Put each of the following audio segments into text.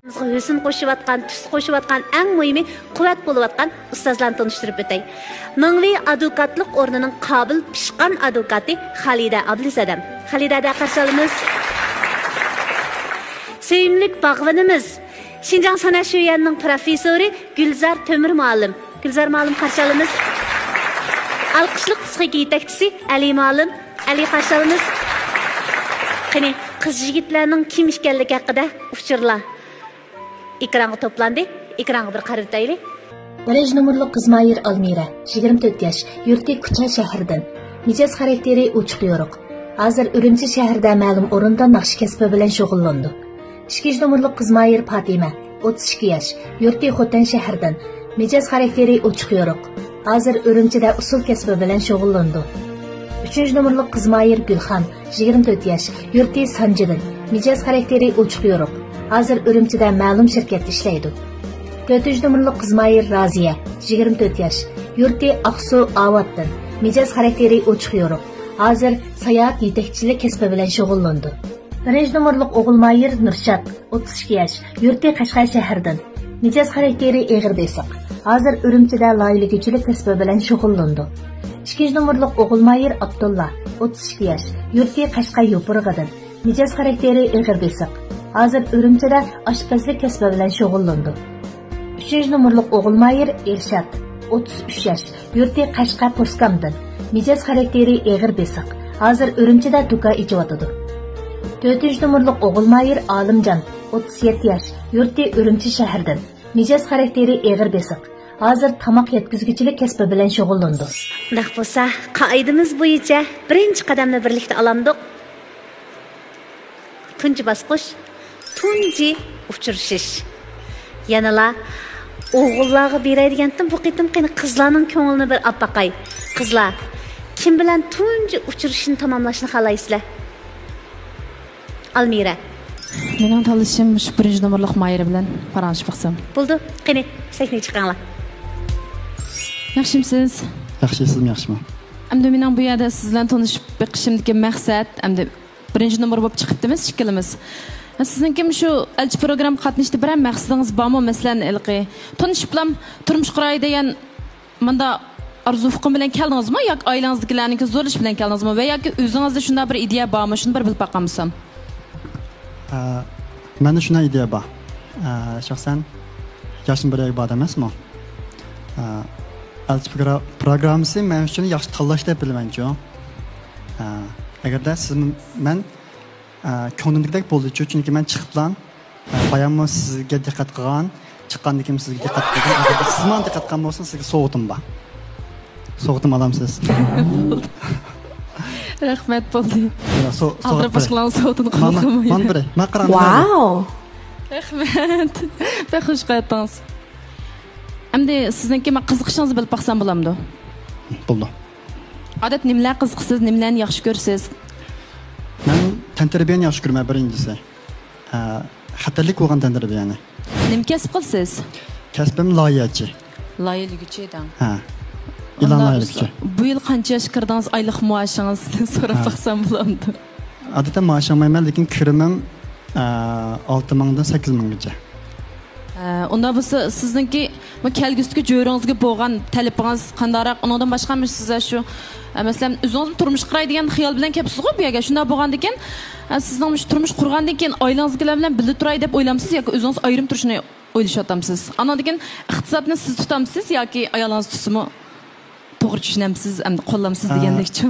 Hüsn qo'shib-atgan, tus qo'shib-atgan, eng muhimi quvvat bo'lib-atgan ustozlarni tanishtirib o'tay. Mingli advokatlik o'rnining qobil pishqan advokati Xalida Abdulsadam. Xalidada qarshi olamiz. Sevimli bag'vinimiz Şinjan Sanat Şöyeninin profesörü Gülzar Tömür Muallim. Gülzar Muallim qarshi olamiz. Alqışlıq psixika yetakchisi Ali Muallim. Ali qarshi olamiz. Qani qiz yigitlarning kim ekanligi haqida uchurlar. Ekranga toplandı. Ekranga bir qarab o'taylik. 1 numurli Qizmayir Almira, 24 yosh, yurti Kucha shahridan. Mijoz xarakteri ochiq yo'riq. Hozir Urumchi shahrida ma'lum o'rinda naqsh kasbi bilan shug'ullandi. 2 numurli Qizmayir Fatima, 32 yosh, yurti Xotan shahridan. Mijoz xarakteri ochiq yo'riq. Hozir Urumchida usul kasbi bilan shug'ullandi. 3 numurli Qizmayir Gulxan, 24 yosh, yurti Sanjidan. Mijoz xarakteri ochiq yo'riq. Hozir Urumchida ma'lum shirkatda ishlaydi. 4 numurli Qizmayir Raziya, 24 yosh, yurti Aqsu Avatdan. Mijoz xarakteri ochiq yo'riq. Hozir sayohat yetakchilik kasbi bilan shug'ullandi. 1 numurli O'g'ilmayir Nurshad, 32 yosh, yurti Qashqar shahridan. Mijoz xarakteri eg'ir besiq. Hozir Urumchida loyihachilik kasbi bilan shug'ullandi. 2 numurli O'g'ilmayir Abdulla, 32 yosh, yurti Qashqar Yo'pirg'idan. Mijoz xarakteri eg'ir besiq. Hozir Urumchida oshpazlik kasbi bilan shug'ullandi. 3 numurli O'g'ilmayir Elshad, 33 yosh, yurti Qashqar Poskamdan. Mijoz xarakteri eg'ir besiq. Hozir Urumchida duka ijotidi. 4 numurli O'g'ilmayir Olimjon, 37 yosh, yurti Urumchi shahridan. Mijoz xarakteri eg'ir besiq. Hozir tamoq yetkazgichilik kasbi bilan shug'ullandi. Undaq bo'lsa, qoidamiz bo'yicha birinchi qadamni birlikda olamdik. Tunji bosqich, tunji uchrashish. Yanala o'g'illarga beradigandan bu qitim qani qizlarning ko'nglini bir olib baqay. Qizlar, kim bilan tunji uchrashishni tamomlashni xohlaysizlar? Almira. Mening tanishim shu 1 numurli Mayra bilan paranjib qilsam. Bo'ldi. Qani, sahnaga chiqinglar. Yaxshimisiz? Yaxshisizmi, yaxshiman? Endi mening bu yerda siz bilan tanishib beqishimdagi maqsad, endi 1 numur bo'lib chiqibdimiz, ikkilimiz. Sizningkim shu elchi program qatnashdi bilan maqsadingiz bormi? Masalan, ilqi tanishib bilan turmush quray degan menda arzu fuqum bilan keldingizmi yoki oilangizdagilarning zo'rlash bilan keldingizmi va yoki o'zingizda shunday bir ideya bormi? Shuni bir bilib boqamsam. Menda shunday ideya bor. Shaxsan yoshim bir ibodat emasmi? Elchi programmasi men uchun yaxshi tanlash deb bilaman-ku. Agarda siz men ko'nglimdagidek bo'ldi, chunki men chiqiblan bayammo sizga diqqat qilgan, chiqqandan keyin sizga diqqat qilgan. Agar siz menga diqqat qilgan bo'lsangiz, sizga sovg'atim bor. Sovg'atim olamsiz. Rahmat bo'ldi. So'g'at boshqalarning sovutini qilmayman. Men bir, men qaram. Wow. Rahmat. Baxush qaytdingiz. Endi sizningki men qiziqishingizni bilib baqsam bo'lamdi? Bo'ldi. Odat nimalar qiziqsiz, nimalarni yaxshi ko'rsiz? Men tantirbiyani yaxshi ko'raman birinchisi. Xatarlik bo'lgan tantirbiyani. Nima kasb qilsiz? Kasbim loyihachi. Loyihachidan. Ha. Ilan loyihachi. Bu yil qancha yosh kirdingiz, oylik maoshingizni so'rab baqsam bo'lamdi? Odatda maosh olmayman, lekin kirimim 6000 dan 8000 gacha. Unda bo'lsa sizningki kelgusida jo'ringizga bo'lgan talabingiz qandaroq? Undan boshqami sizlar shu masalan o'zingiz turmush quraydigan xiyol bilan kelibsiz-ku bu yerga. Shunda bo'lgandan keyin sizning shu turmush qurgandan keyin oilangizlar bilan birga turay deb o'ylamsiz yoki o'zingiz ayrim turishni o'ylashyapsiz? Andan keyin iqtisodni siz tutamsiz yoki ayolingiz tutsinmi? To'g'ri tushunamsiz, hamda qo'llamsiz degandek-chi.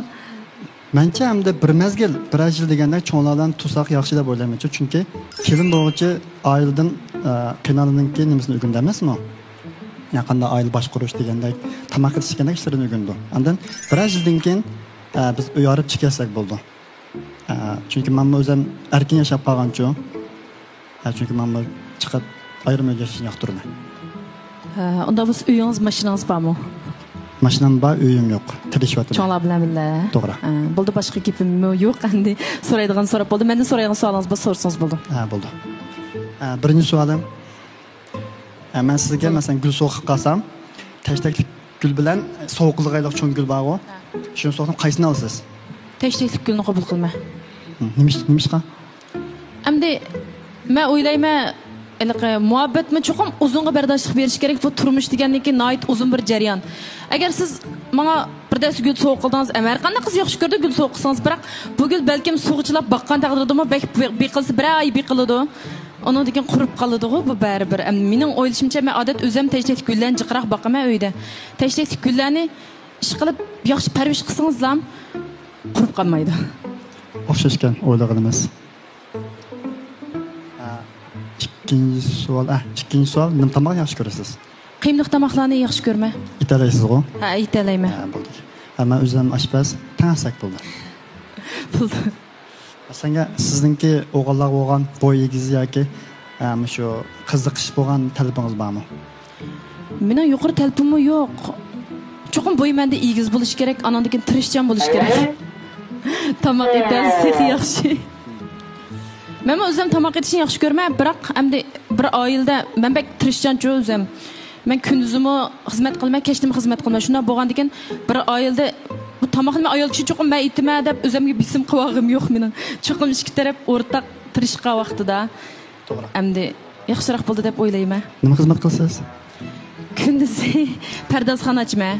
Mencha hamda bir mezgil, bir yil deganda cho'nglardan tutsak yaxshi deb o'ylayman. Chunki kelin bo'g'ichi oiladan qiynalanganki nimasini o'rgandi emasmi? Yaqinda oila boshqarish degandek, tamoq qilishganda ishlarini o'rgandi. Andan bir yildan keyin biz uy olib chiqasak bo'ldi. Chunki men o'zim erkin yashab qolganchu. Chunki men chiqib ayrim yashashni yoqtiraman. Unda biz uyingiz, mashinangiz bormi? Mashinam bor, uyim yo'q. Tirishyapman. Cho'nglar bilan birga. To'g'ri. Bo'ldi, boshqa gapim yo'q. Endi so'raydigan so'rab bo'ldi. Mendan so'raydigan savolingiz bor, so'rsangiz bo'ldi. Bo'ldi. Birinchi savolim. Men sizga masalan gul so'qib qolsam, tashtakli gul bilan sovuqlig'ayliq cho'ng gul bor-ku. Shuni so'qib qaysini olasiz? Tashtakli gulni qabul qilma. Nima? Endi men o'ylayman, muhabbatmi cho'qim uzunga bardoshlik berish kerak. Bu turmush deganniki nihoyat uzun bir jarayon. Agar siz menga birdas gul sovuq qildingiz, har qanday qiz yaxshi ko'rdi gul sovuq qilsangiz, biroq bu gul balkim sug'ichlab baqqan taqdirdami beqilsa bir oy beqiladi. Onun degan qurib qoladi-ku bu baribir. Mening o'ylashimcha men odat o'zim tashlik gullarni jiqroq boqaman uyda. Tashlik gullarni ish qilib yaxshi parvish qilsangizlar qurib qolmaydi. O'xshashgan o'ylaganimiz. İkinci sual, nima tomoq yaxshi ko'rasiz? Qiymliq tomoqlarni yaxshi ko'rma. Italaysiz-ku? Ha, italayman. Men o'zim oshpaz, tansak bo'ldi. Bo'ldi. Senga sizningki o'g'illar bo'lgan bo'y egiz yoki shu qiziqish bo'lgan talabingiz bormi? Mening yuqori talabim yo'q. Cho'qim bo'y menda egiz bo'lish kerak, anandan keyin tirishchan bo'lish kerak. Tomoq etasiz yaxshi. Men o'zim tomoq etishni yaxshi ko'raman, biroq endi bir oilada men bek tirishchanchi o'zim. Men kunduzimi xizmat qilmay, kechdim xizmat qilmay. Shunday bo'lgandan keyin bir oilada bu tomoqni ayol kishi cho'qim men aytma deb o'zimga bisim qilog'im yo'q mening. Cho'qim ikki taraf o'rtaq tirishqa vaqtida. To'g'ri. Endi yaxshiroq bo'ldi deb o'ylayman. Nima xizmat qilasiz? Kunduzi pardozxona ochman.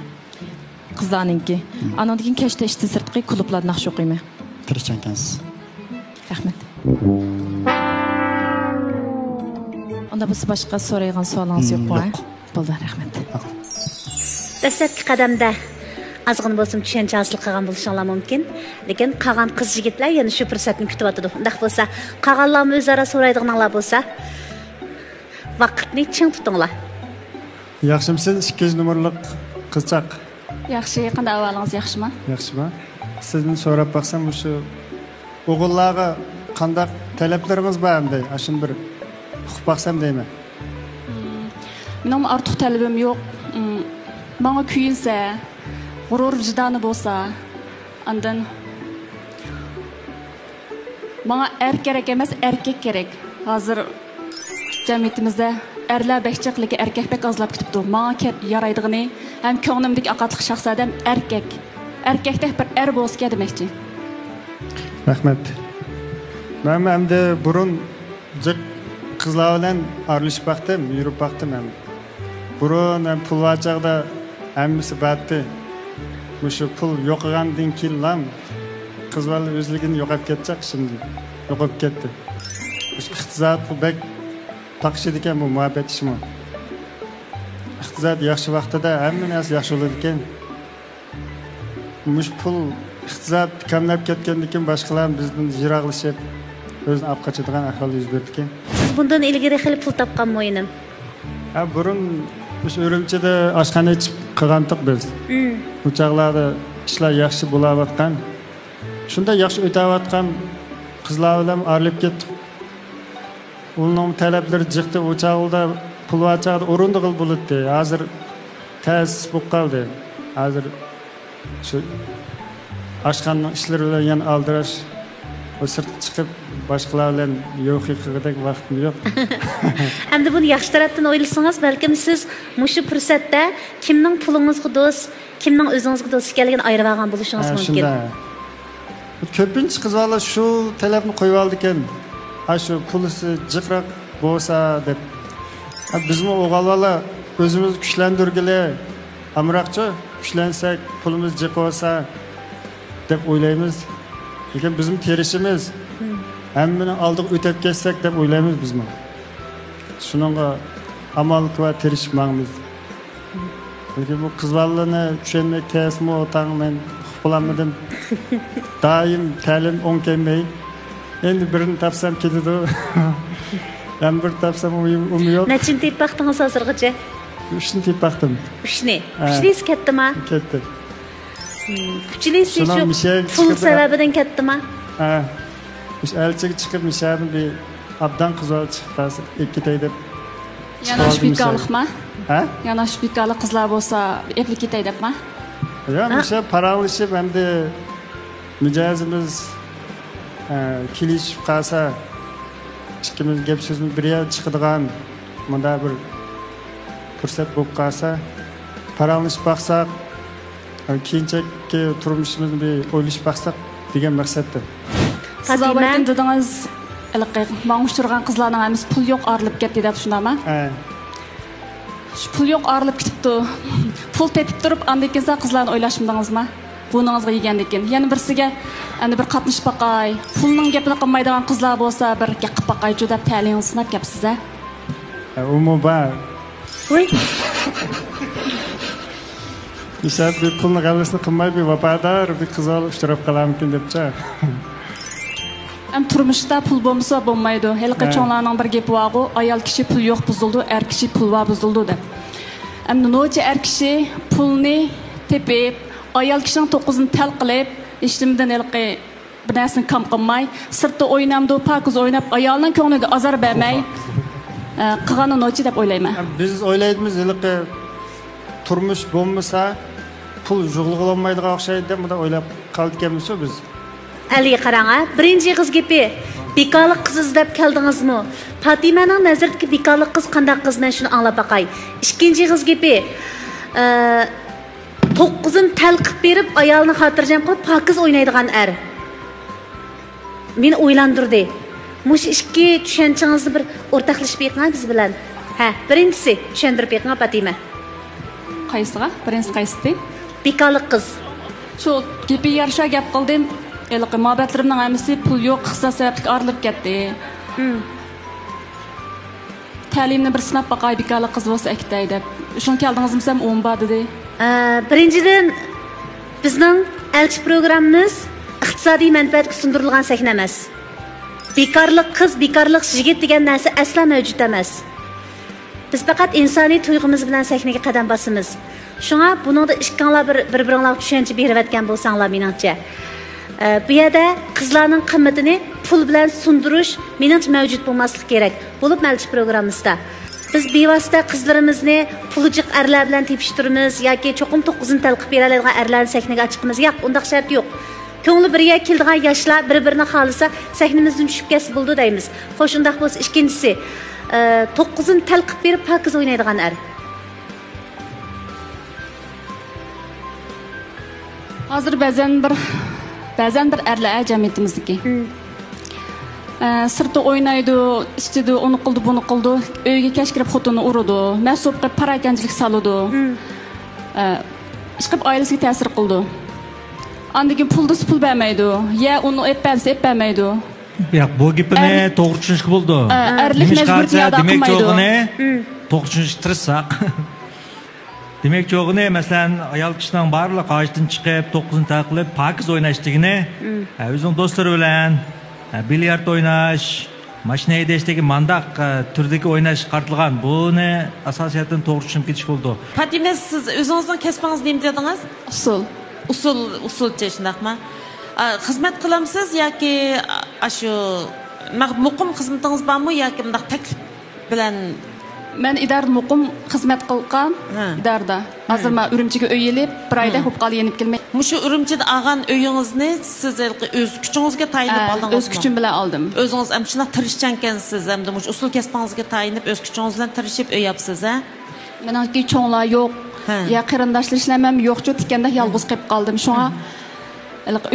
Qizlarningki. Andan keyin kechda ishda sirtqi klublarda naqsh o'qiyman. Tirishchan ekansiz. Rahmat. Onda biz boshqa so'raydigan savolingiz yo'qmi? Bo'ldi, rahmat. Dastlabki qadamda azg'in bo'lsin tushuncha hosil qilgan bo'lishinglar mumkin. Lekin qolgan qiz yigitlar yana shu fursatni kutib o'tadi. Undaq bo'lsa, qolganlarni o'zaro so'raydiganlar bo'lsa, vaqtni ching tutinglar. Yaxshimisiz 2 nomerlik qizchaq? Yaxshi, qanday ahvolingiz yaxshimi? Yaxshimi? Sizni so'rab baqsam, shu o'g'illarga qanday talablaringiz bor endi? Ashun bir uqib baqsam deyman. Mening ortiq talabim yo'q. Menga kuyinsa, g'urur vijdoni bo'lsa, andan menga kerak emas, erkak kerak. Hozir jamiyatimizda erlar bekchiqligi erkak bek ozlab ketibdi. Menga yaraydigini ham ko'nglimdagi aqatliq shaxs odam erkak. Erkakdek bir bo'lsa demoqchi. Rahmat. Men endi burun qizlar bilan aralashib baqdim, yurib baqdim ham. Burun ham pul vachaqda hammasi batdi. Shu pul yo'qolgandan keyin qizlar o'zligini yo'qolib ketacak şimdi. Yo'qolib ketdi. Iqtisod bu bek taqishidi ekan bu muhabbet ishmi. Iqtisod yaxshi vaqtida hamma narsa yaxshi bo'ladi ekan. Pul iqtisod kamlab ketgandan keyin boshqalar bizdan yiroqlashib o'zini olib qochadigan ahvol yuz berdi ekan. Siz bundan ilgari xilib pul topganmi o'yinim? Burun o'sha Urumchida oshxona ichib qilgandik biz. Bu chaqlarda ishlar yaxshi bo'layotgan. Shunda yaxshi o'tayotgan qizlar bilan arilib ketdik. Uning talablari jiqdi, u chaqda pul vachaqda o'rindiq bo'ldi. Hozir ta'sis bo'lib qoldi. Hozir shu oshxona ishlari bilan yana aldirash, o sirtga chiqib boshqalar bilan yo'q qilgandek vaqtim yo'q. Endi buni yaxshi tarafdan o'ylasangiz, balkim siz mushu fursatda kimning pulingizga do'st, kimning o'zingizga do'st ekanligini ayirib olgan bo'lishingiz mumkin. Ko'pincha qizlar shu talabni qo'yib oldi ekan. Shu pulisi jiqroq bo'lsa deb. Bizmi o'g'illar o'zimizni kuchlantirgili, amroqcha kuchlansak, pulimiz jiq bo'lsa deb o'ylaymiz. Lekin bizim terishimiz hammani oldiga o'tib ketsak deb o'ylaymiz bizmi. Shuningga amal qilib terishmoqmiz. Lekin bu qizlarni tushunmak tasmi o'tang men uqolamadim. Doim ta'lim o'ng kelmay. Endi birini topsam ketadi. Ham bir topsam umid yo'q. Nechin tep vaqtingiz hozirgacha? 3 tep vaqtim. 3 Kuchliz ketdimi? Ketdi. Kuchliz shu pul sababidan ketdimi? Ha. Biz elchiga chiqib mishabni bir abdan qizlar chiqib ikkitay deb. Yana shpitkalikmi? Ha? Yana shpitkalik qizlar bo'lsa, eplik ketay debmi? Yo'q, misha paralashib hamda mijozimiz kelishib qolsa, ikkimiz gap so'zni bir yer chiqadigan bunda bir fursat bo'lib qolsa, paralashib baqsaq, keyinchaki turmushimizni bir o'ylashib baqsaq degan maqsadda. Siz avvaldan dedingiz, mağuşturgan kızlarning hammasi pul yo'q arilib ketdi deb tushunammi? Shu pul yo'q arilib ketibdi. Pul tetib turib, andan keyin siz qizlarni o'ylashmidingizmi? Buningizga yegandan keyin yana birsiga endi bir qatnashib baqay, pulning gapini qilmaydigan qizlar bo'lsa, bir qilib baqaychu deb ta'lingizni sinab kelibsiz-a? Umuman. Voy, Mesela bir pulni g'allasini qilmay bir vafodor bir qiz olib uchrab qolarmikin debcha. Hem turmuşda pul bo'lmasa bo'lmaydi. Haliqi cho'nglarning bir gapi bor-ku, ayol kishi pul yo'q buzildi, er kishi pul va buzildi deb. Endi nocha er kishi pulni tepib, ayol kishining to'qqizini tal qilib, ishtimdan haliqi bir narsani kam qilmay, sirtda o'ynamdi, pakiz o'ynab, ayolning ko'ngliga azor bermay, qilgani nocha deb o'ylayman. Biz o'ylaymiz, haliqi turmush bo'lmasa pul jug'ilolmaydigan o'xshaydi deb bunda o'ylab qoldik-ku biz. Ali qarang, birinchi qiz gapi. Bekorlik qiz izlab keldingizmi? Fatimaning nazaridagi bekorlik qiz qanday qiz, men shuni anglab baqay. Ikkinchi qiz gapi. 9'ın talqib berib, ayolni xotirjam qilib, pokiz o'ynaydigan er. Meni o'ylantirdi. Mush ikki tushanchangizni bir o'rtoqlashib beqing biz bilan. Ha, birinchisi tushuntirib beqing Fatima. Qaysiga? Birinchisi qaysi? Bekorlik qiz. Shu gapi yarasha gap qildim. Haliqi muhabbatlarimning hammasi pul yo'q, qissa sababli arilib ketdi. Ta'limni bir sinab baqay, bekorlik qiz bo'lsa akday deb. Shuni keldingizmi ham 10 bor dedi. Birinchidan bizning elchi programmamiz iqtisodiy manfaatga sundirilgan sahna emas. Bekorlik qiz, bekorlik yigit degan narsa asla mavjud emas. Biz faqat insoniy tuyg'umiz bilan sahnaga qadam bosamiz. Shunga buningda ikkinglar bir-biringlarga tushuncha berib atgan bo'lsanglar meningcha. Bu yerda qizlarning qimmatini pul bilan sundirish meningcha mavjud bo'lmasligi kerak. Bo'lib malchi programmamizda biz bevosita qizlarimizni puljiq erlar bilan tepishtiramiz yoki cho'qim 9'ını talqib bera oladigan erlarni sahnaga chiqamiz. Yo'q, undaq shart yo'q. Ko'ngli birga keladigan yoshlar bir-birini xohlasa sahnamizdan tushib kelsa bo'ldi deymiz. Xo'sh, undaq bo'lsa ikkinchisi 9'ını talqib berib pokiz o'ynaydigan er. Hozir ba'zan bir erlar jamiyatimizdagi. Sirtda o'ynaydi, ichida uni qildi, buni qildi, uyga kech kirib xotini uradi, mas'ul qilib parakanchilik soladi. Chiqib oilasiga ta'sir qildi. Andan pul bermaydi, ya uni etbermaydi. Yo'q, bu gapini to'g'ri tushunishga bo'ldi. Erlik majburiyatni ado qilmaydi. To'g'ri tushunishga tirishsak. Demek çoğunu mesela ayol kishining barliq hojatdan chiqib 9'ını taqilib pokiz o'ynashligini o'zining do'stlari bilan bilyard o'ynash, mashina haydashdagi mandaq turdagi o'ynash qartilgan. Buni asosiyatdan to'g'ri tushunib ketish bo'ldi. Fatima, siz o'zingizning kasbingizni nima dedingiz? Usulcha shundaqmi? Xizmat qilamsiz yoki shu muqim xizmatingiz bormi yoki bunday taklif bilan? Ben idarada muqim xizmat qilgan idarada. Hozir men Urumchiga uy elib, bir oyda xo'p qolib yenib kelmay. Mushu Urumchida olgan uyingizni siz o'z kuchingizga tayinib oldingizmi? O'z kuchim bilan oldim. O'zingiz ham shuna tirishchankansiz, hamda mush usul kasbingizga tayinib o'z kuchingiz bilan tirishib o'yapsiz, ha? Meniki cho'nglar yo'q. Ya qarindoshlar ishlamam yo'qchu tikanda yolg'iz qolib qoldim. Shunga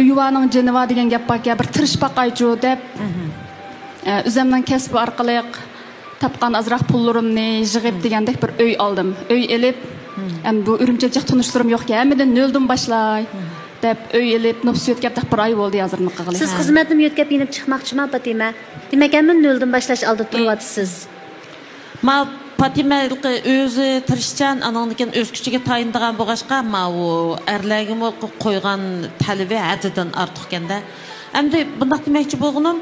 uyvaning jiniva degan gap bor, bir tirish baqaychu deb o'zimning kasbi orqali tapqan azroq pullarimni yig'ib degandek bir uy oldim. Uy elib, ham bu Urumchiga tunishtirim yo'q-ku, hammadan noldan boshlay deb uy elib, nopsiyot gapda bir oy bo'ldi hozirni qilib. Siz xizmatni yo'tkab yenib chiqmoqchiman Fatima. Demak, men noldan boshlash oldida turyapsiz. Ma Fatima o'zi tirishchan, anandan o'z kuchiga tayindigan bo'lg'ashqa, ma u erlarga qo'ygan talabi haddidan ortiq ekanda. Endi bunday demoqchi bo'lganim,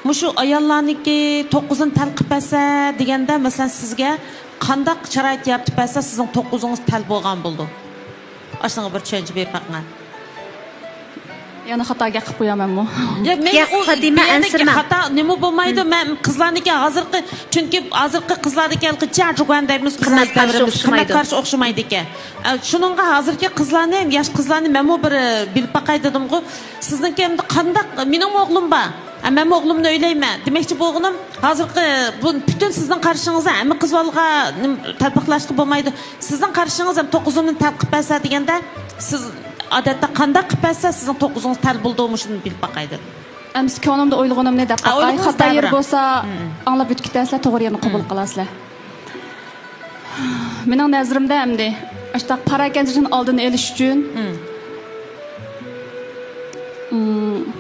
mushu ayollarniki 9'ını talqib etsa deganda, masalan sizga qanday sharoit yaratib bersa, sizning 9'ingiz tal bo'lgan bo'ldi. Ashunga bir tushuncha berib baqing. Yana xatoga qilib qo'yamanmi? Yo'q, Fatima, ansirma. Xato nima bo'lmaydi? Men qizlarniki hozirgi, chunki hozirgi qizlarniki jajugan deymiz, qizlar qarshi o'xshamaydi ekan. Shuningga hozirgi qizlarni ham, yosh qizlarni men bir bilib baqay dedim-ku. Sizniki endi qanday? Mening o'g'lim bor. Men o'g'limni o'ylayman. Demoqchi bo'lganim, hozirgi bu butun sizning qarshingizda hamma qizlarga tatbiqlashga bo'lmaydi. Sizning qarshingiz ham 9'ını talqib etsa deganda, siz odatda qanday qilib bersa sizning 9'ingiz tal bo'ldi, shuni bilib baqaydi. Әмс көңілімді ойлығыным не деп қақай, ойлығыңыз хата ер табыра. болса, аңлап өткітәсілер, тоғыр ерін құбыл қыласылар. Менің нәзірімді әмді, аштақ паракенжінің алдын еліш үшін,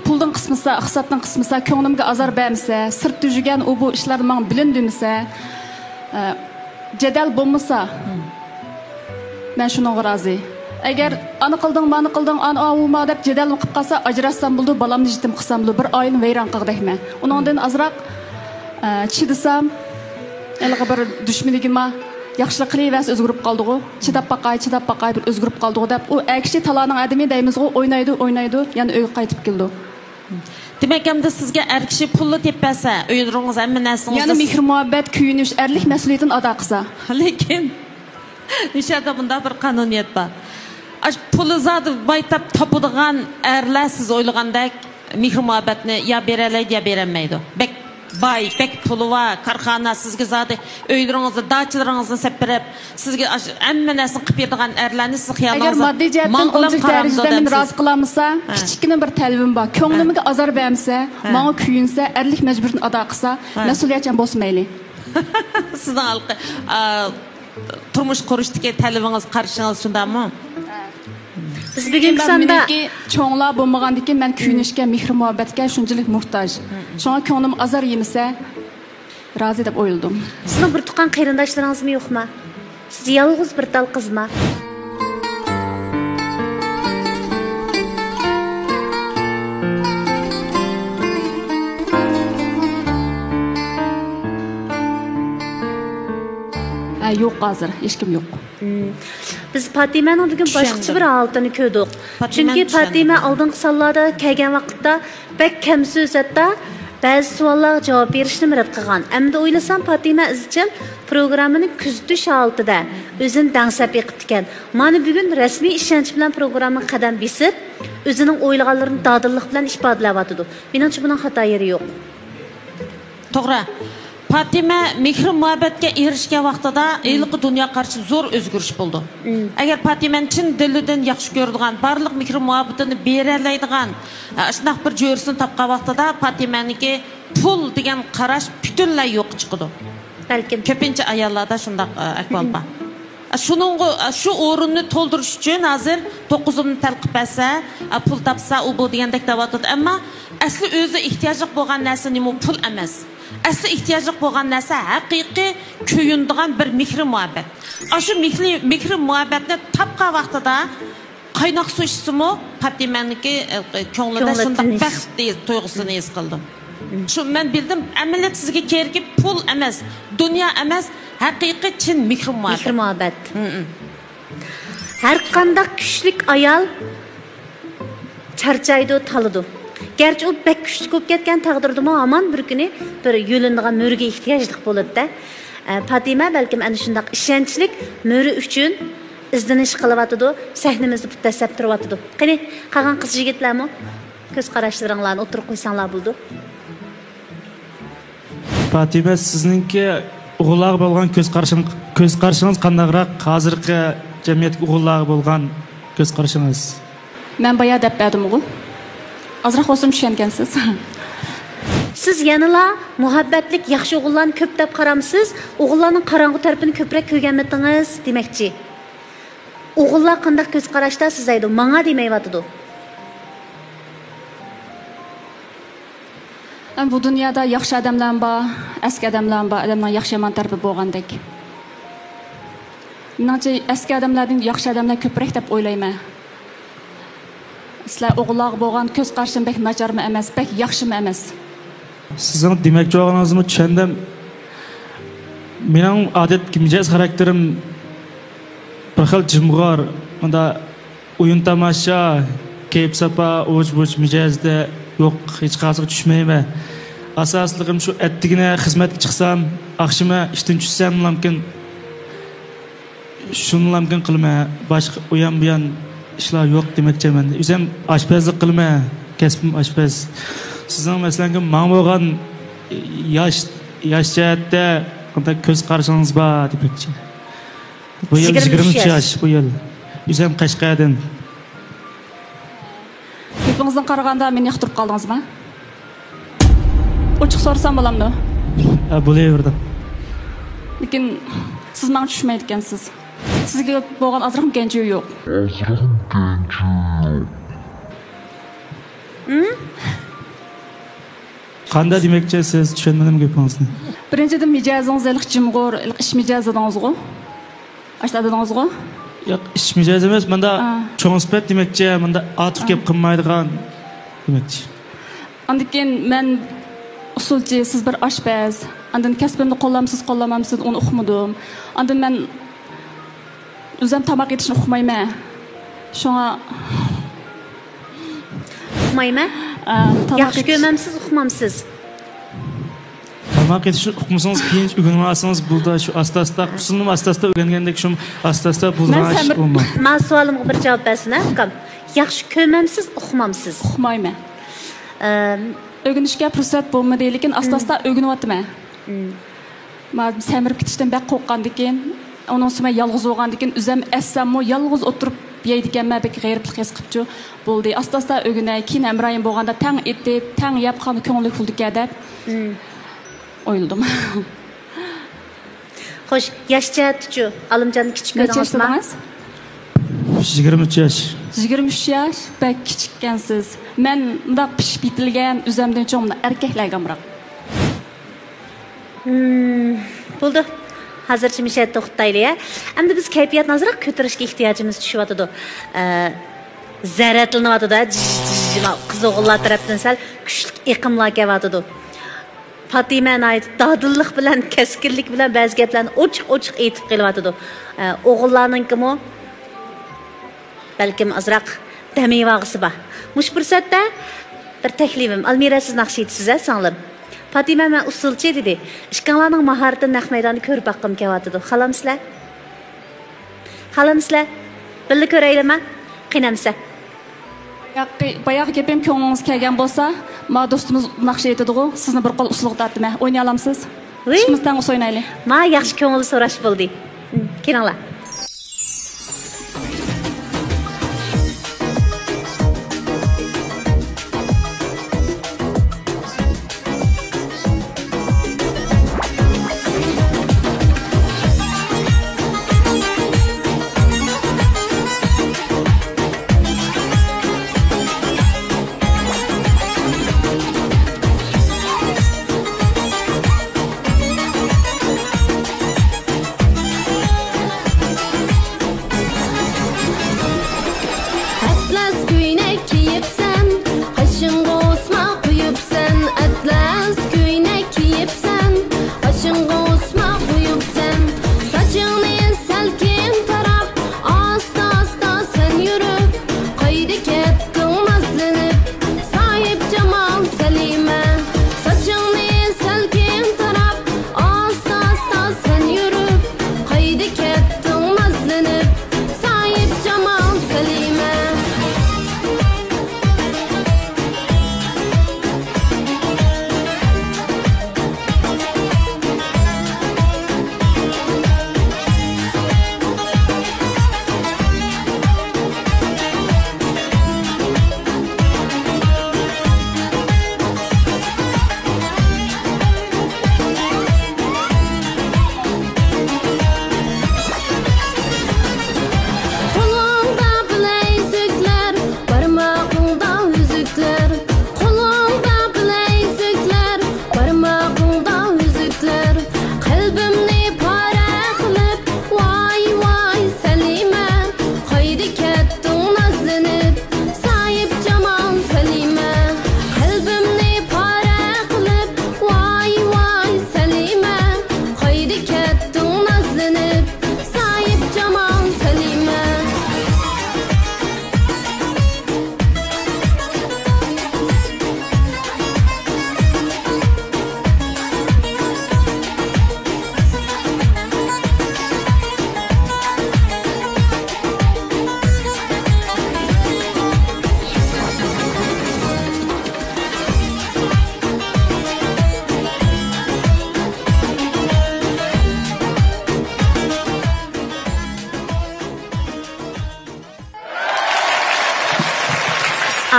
puldan qismisa, iqtisoddan qismisa, ko'nglimga azor bermasa, sirtda yurgan u bu ishlar menga bilindimisa, jadal bo'lmasa, men shunga rozi. Agar ani qilding, mani qilding, ani avuma deb jadal qilib qolsa, ajratsam bo'ldi, balamni yetim qilsam bo'ldi, bir oyni vayron qilgandekman. Uningdan azroq chidasam, elga bir dushmanligimga yaxshilik qilayvas o'zgarib qoldi-ku. Chidab baqay bir o'zgarib qoldi-ku deb, u akshi talaning adami deymiz-ku, o'ynaydi, yana uyga qaytib keldi. Demek hem de sizge er kişi pullu tepese, öydürünüz emmi nesiniz? Yani mehr muhabbet, kuyuniş, erlik mesuliyetini ada kısa. Lekin, nişerde bunda bir kanuniyet var. Pulu zadı baytap tapıdığan erler siz oylugandek mehr muhabbetini ya bereleydi ya beremeydi. Bek bay, bek pulu var, karxana sizge zadı öydürünüzü, dağçılarınızı sepirip, sizge emmi nesin kıpırdığan erlerini siz xiyalınızı Eğer maddi cihetten olacak derecede min razı kılamasa, kiçikinin bir telvim var. Könglimge azar vermse, bana kuyunsa, erlik mecburini ada kısa, mesuliyetçen bozmaylı. Sizin halkı, turmuş kuruştaki telviniz karşınız şunda mı? Biz bugün sanda çoğunlar bulmağandaki ben kuyunuşke, mehr muhabbetke şuncalık muhtaç. Şuna könglim azar yemese, razı edip oyuldum. sizin bir tuqqan qarindoshlarınız mı yok mu? Siz yalğız bir tal kız mı? Yok hazır, hiç kim yok. Biz Fatime'nin bugün başqacha bir holatini ko'rdik. Chunki Fatime oldingi sonlarda kelgan vaqtda bek kam so'zatda ba'zi savollarga javob berishni murad qilgan. Endi o'ylasam Fatime izchil programmani kuzatish holatida o'zini dangsab yiqib ekan. Mana bugun rasmiy ishonch bilan programma qadam besib, o'zining o'ylaganlarini dadillik bilan ifodalayotdi. Menimcha buning xato yeri yo'q. To'g'ri. Fatime mehr muhabbetke erişken vaqtida ilqi dünya qarşı zor özgürüş buldu. Eğer Fatime'nin chin dilidan yaxshi ko'radigan, barliq mehr muhabbetini bereleydigan, shunaq bir jo'rsini topgan vaqtida Fatime'niki pul degan qarash butunlay yo'q chiqdi. Balkim Ko'pincha ayollarda shundaq ahvol bor. Şu o'rinni to'ldirish uchun hozir 9'uni talqib etsa, pul topsa, u bu degandek davatadi. Ammo asli o'zi ehtiyojli bo'lgan narsa nima pul emas. Asli ehtiyojli bo'lgan narsa haqiqiy kuyundigan bir mehr muhabbet. Shu mehr muhabbetni topgan vaqtida qaynoq suv ichsimi, Fatime'niki ko'nglida shunday baxt tuyg'usini his qildim. Shu men bildim, amaliyot sizga kerakli pul emas, dunyo emas, haqiqiy chin mehr muhabbet. Mehr muhabbet. Her qandaq kuchlik ayol charchaydi, talidi. Gerçi o bek kuchli bo'lib ketgan taqdirdimi aman bir kuni bir yo'lindigan mo'riga ehtiyojlik bo'ladi-da. Fatima balkim ana shundaq ishonchlik mo'ri uchun izdinish qilyotdi, sahnamizni putasab turyotdi. Qani, qolgan qiz yigitlarmi? Ko'z qarashlaringlarni o'tirib qo'ysanglar bo'ldi. Fatima, sizningki o'g'illar bo'lgan ko'z qarashingiz qandayroq? Hozirgi jamiyatga o'g'illar bo'lgan ko'z qarashingiz? Men boya deb berdim-ku. Azroq olsun tushungansiz. Siz yanıla muhabbetlik yaxshi o'g'illarni ko'p deb qaramsiz, o'g'illarning qarang'u tarafini ko'proq ko'rganmidingiz demakchi. O'g'illar qanday ko'z qarashda siz aytdi, menga demayotdi. Bu dunyoda yaxshi odamlar bor, eski odamlar bor, odamlar yaxshi yomon tarafi bo'lgandek. Menimcha eski odamlardan yaxshi odamlar ko'proq deb o'ylayman. Sizlar o'g'illar bo'lgan ko'z qarashim bek nacharmi emas, bek yaxshimi emas. Sizning demoqchi bo'lganingizni tushundim. Mening odat mijoz xarakterim bir xil jimg'or, unda o'yin tomosha, kayf sapa, o'j-bo'j mijozda yo'q, hech qaysiga tushmayman. Asosligim shu attigina xizmatga chiqsam, oqshima ishdan tushsam mumkin. Shuni mumkin qilma, boshqa o'yan bu yon ishlar yo'q demoqchiman. O'zim oshpazlik qilma, kasbim oshpaz. Sizning masalanki men bo'lgan yosh jihatda qanday ko'z qarashingiz bor demoqchi. Bu yil 20 yosh bu yil. O'zim Qashqardan. Ko'pingizdan qaraganda meni yoqtirib qoldingizmi? Ochiq so'rasam bo'lamdi? Bo'laverdi. Lekin siz menga tushmaydi ekansiz. Sizga bo'lgan azroq genjiy yo'q. Qanday demakchi siz tushunmadim gapingizni. Birinchidan mijozingiz iliq jimg'ur, iliq ish mijozidingiz-ku. Ashtadingiz-ku? Yo'q, ish mijoz emas, menda cho'ng sifat demakchi, menda atiq gap qilmaydigan demakchi. Andikin men usulchi, siz bir oshpaz. Andan kasbimni qo'llamsiz, qo'llamamsiz, uni uqmadim. Andan men o'zim tamoq yetishni uqmayman. Shunga uqmayman. Yaxshi ko'rmamsiz, uqmamsiz. Tamoq yetishni uqmasangiz, keyin o'rganib olsangiz, burada shu asta-asta, usulni asta-asta o'rgangandek shu asta-asta bo'lgan ish bo'lmaydi. Men savolimga bir javob bersin, ukam. Yaxshi ko'rmamsiz, uqmamsiz. Uqmayman. O'rganishga fursat bo'lmadi, lekin asta-asta o'rganyapman. Men samirib ketishdan bak qo'rqqandan keyin, onun üstüne yalğız olğandan keyin özüm essammo yalğız oturup yeydiganman, bek g'ayriblik his qilibchi bo'ldi. Asta-asta o'rganay, keyin Amrayin bo'lganda tang etib, tang yapqan ko'ngli kuldiga deb o'yladim. Xo'sh, yoshcha-chu, Alimjonni kichik ko'rdingizmi? 23 yosh. 23 yosh, bek kichikkansiz. Men bundoq pishib yetilgan o'zimdan cho'mni erkaklarga amroq. Bo'ldi. Hozircha mishat to'xtaylik. Endi biz kayfiyatni ozroq ko'tarishga ehtiyojimiz tushyapti. Zarratlanyapti-da, qiz-o'g'illar tarafdan sal kuchli iqimlar kelyapti. Fatima ayt dadillik bilan, keskinlik bilan ba'zi gaplarni ochiq-ochiq aytib qelyapti. O'g'illarninkimi balkim ozroq damivag'isi bor. Mush fursatda bir taklifim, Almira siz naqsh etasiz, singlim. Fatima men usulchi dedi. Ishkanlarning mahoratini naq maydonda ko'rib baqqim kelyapti. Xohlamsizlar? Xohlamsizlar? Birga ko'raylikmi? Qiynamsa. Bayaq gapim ko'nglingiz kelgan bo'lsa, ma do'stimiz naqsh etadi-ku, sizni bir qo'l usulga tortdim. O'ynay olamsiz? Ishimiz tang o'ynaylik. Ma yaxshi ko'ngil so'rash bo'ldi. Kelinglar.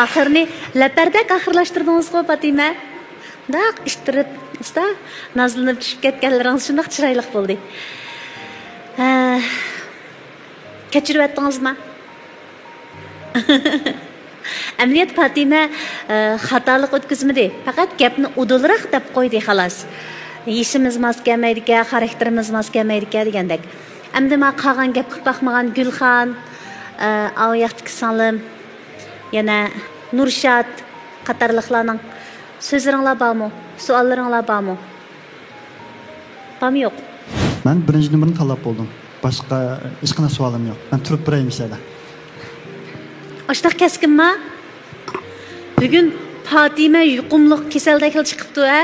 Ahırını leperdak ahırlaştırdınız mı Fatima? Daq iştirib, usta, nazlanib tushib ketganlaringiz shundoq chiroyli bo'ldi. Kechirib etdingizmi? Amaliyot Fatima xatolik o'tkazmadi. Faqat gapni udulroq deb qo'ydi xolos. Yishimiz mos kelmaydi ekan, xarakterimiz mos kelmaydi ekan degandek. Endi men qolgan gap qilib baxmagan Gulxon, oyoqdagi singlim, yana Nurshad qatorliqlarning so'zlaringlar bormi? Savollaringlar bormi? Bormi yo'q? Men birinchi numarni tanlab bo'ldim. Boshqa hech qanday savolim yo'q. Men turib birayim ishlarda. Ashtaq keskinmi? Bugun Fatima yuqumliq kasaldek chiqibdi, ha?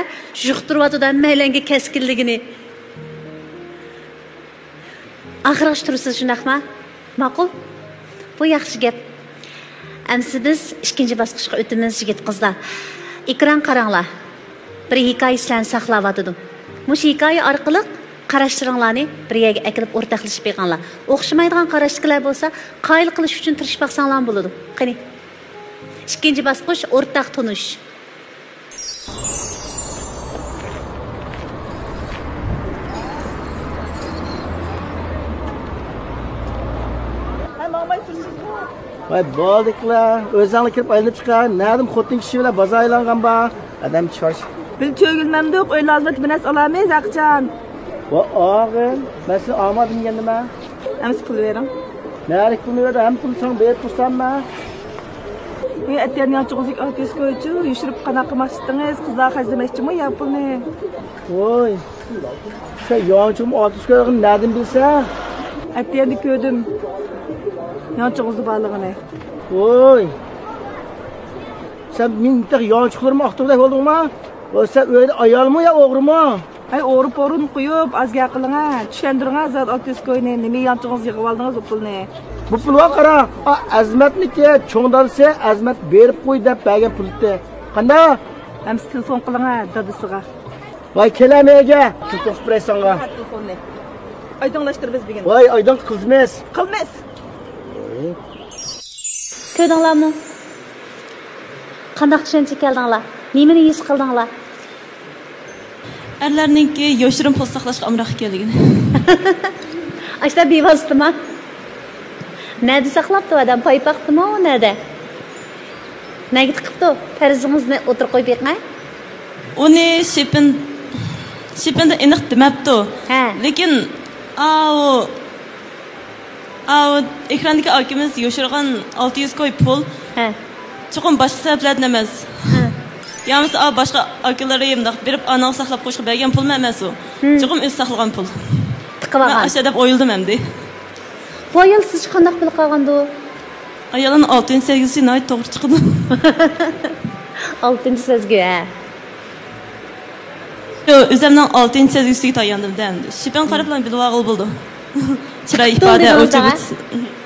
Yuqtiryapti maylanga keskinligini. Axirashtirsiz shunaqmi? Ma'qul? Bu yaxshi gap. Amsi biz ikkinchi bosqichga o'tamiz, yigit qizlar. Ekran qaranglar. Bir hikoya sizlarni saqlayotdim. Mush hikoya orqali qarashlaringlarni bir yerga akilib o'rtoqlashib qo'yganlar. O'xshamaydigan qarashlar bo'lsa, qoyil qilish uchun tirishib baqsanglar bo'ladi. Qani. Ikkinchi bosqich o'rtoq tunish. Vay bo'ldiklar, o'zinglar kirib aylanib chiqar. Na'dim xotin kishi bilan bozor aylangan ba. Adam chiqarish. Bil cho'gilmamdiq, o'ylazmat binas olamiz, Aqchan. Va og'in, men sizni olmadim nima? Amsi pul bering. Nari pulni berdi, ham pul so'ng berib tursammi? Men atyan yo'qchiqlik artist ko'ychu, yushirib qana qilmasdingiz, qizlar xazlamoqchimi, ya pulni. Voy. Sen yo'qchim artist ko'rgan na'dim bilsa? Atyanni ko'rdim. Yo'qchiqni borligini. Voy. Sen mingta yo'qchiqlarni oqtirib bo'ldingmi? O'sa o'yda ayolmi yo o'g'rimi? Ay o'g'ri porun qo'yib, azga qilinga, tushundiringa zot artist ko'yni, nima yo'qchiqni yig'ib oldingiz bu pulni. Bu pulga qara, azmatniki cho'ngdalsa azmat berib qo'y deb bergan pulni. Qanday? Hamsi telefon qilinga dadasiga. Voy kelamega, telefon qilsangga. Telefonni. Aydınlaştır biz bugün. Voy, aydın qilmas. Qilmas. Ko'rdinglarmi? Qanday tushuncha keldinglar? Nimani his qildinglar? Erlarninki yoshirin pul saqlashga amroq ekanligini. Ashta bevositami? Nada saqlabdi odam, paypaqdimi u nada? Nega tiqibdi? Farzingizni o'tirib qo'yib beqmay? Uni shipinda aniq demabdi. Lekin ekrandagi akimiz yoshirgan 600 koy pul. Chuqur boshqa sabablardan emas. Yalnız başqa akalara yemdaq berib anaq saqlab qo'shib bergan pul emas u. Chuqur o'z saqlagan pul. Tiqabagan. Men ashadab o'yildim endi. Bu ayol siz qanday pul qolgandi? Ayolning 6 sevgisi noyt to'g'ri chiqdi. 6 sezgi, ha. O'zimning 6 sevgisiga tayandim endi. Shipin qarab bilan bilvag'il bo'ldi. Chiroy ifode o'chib.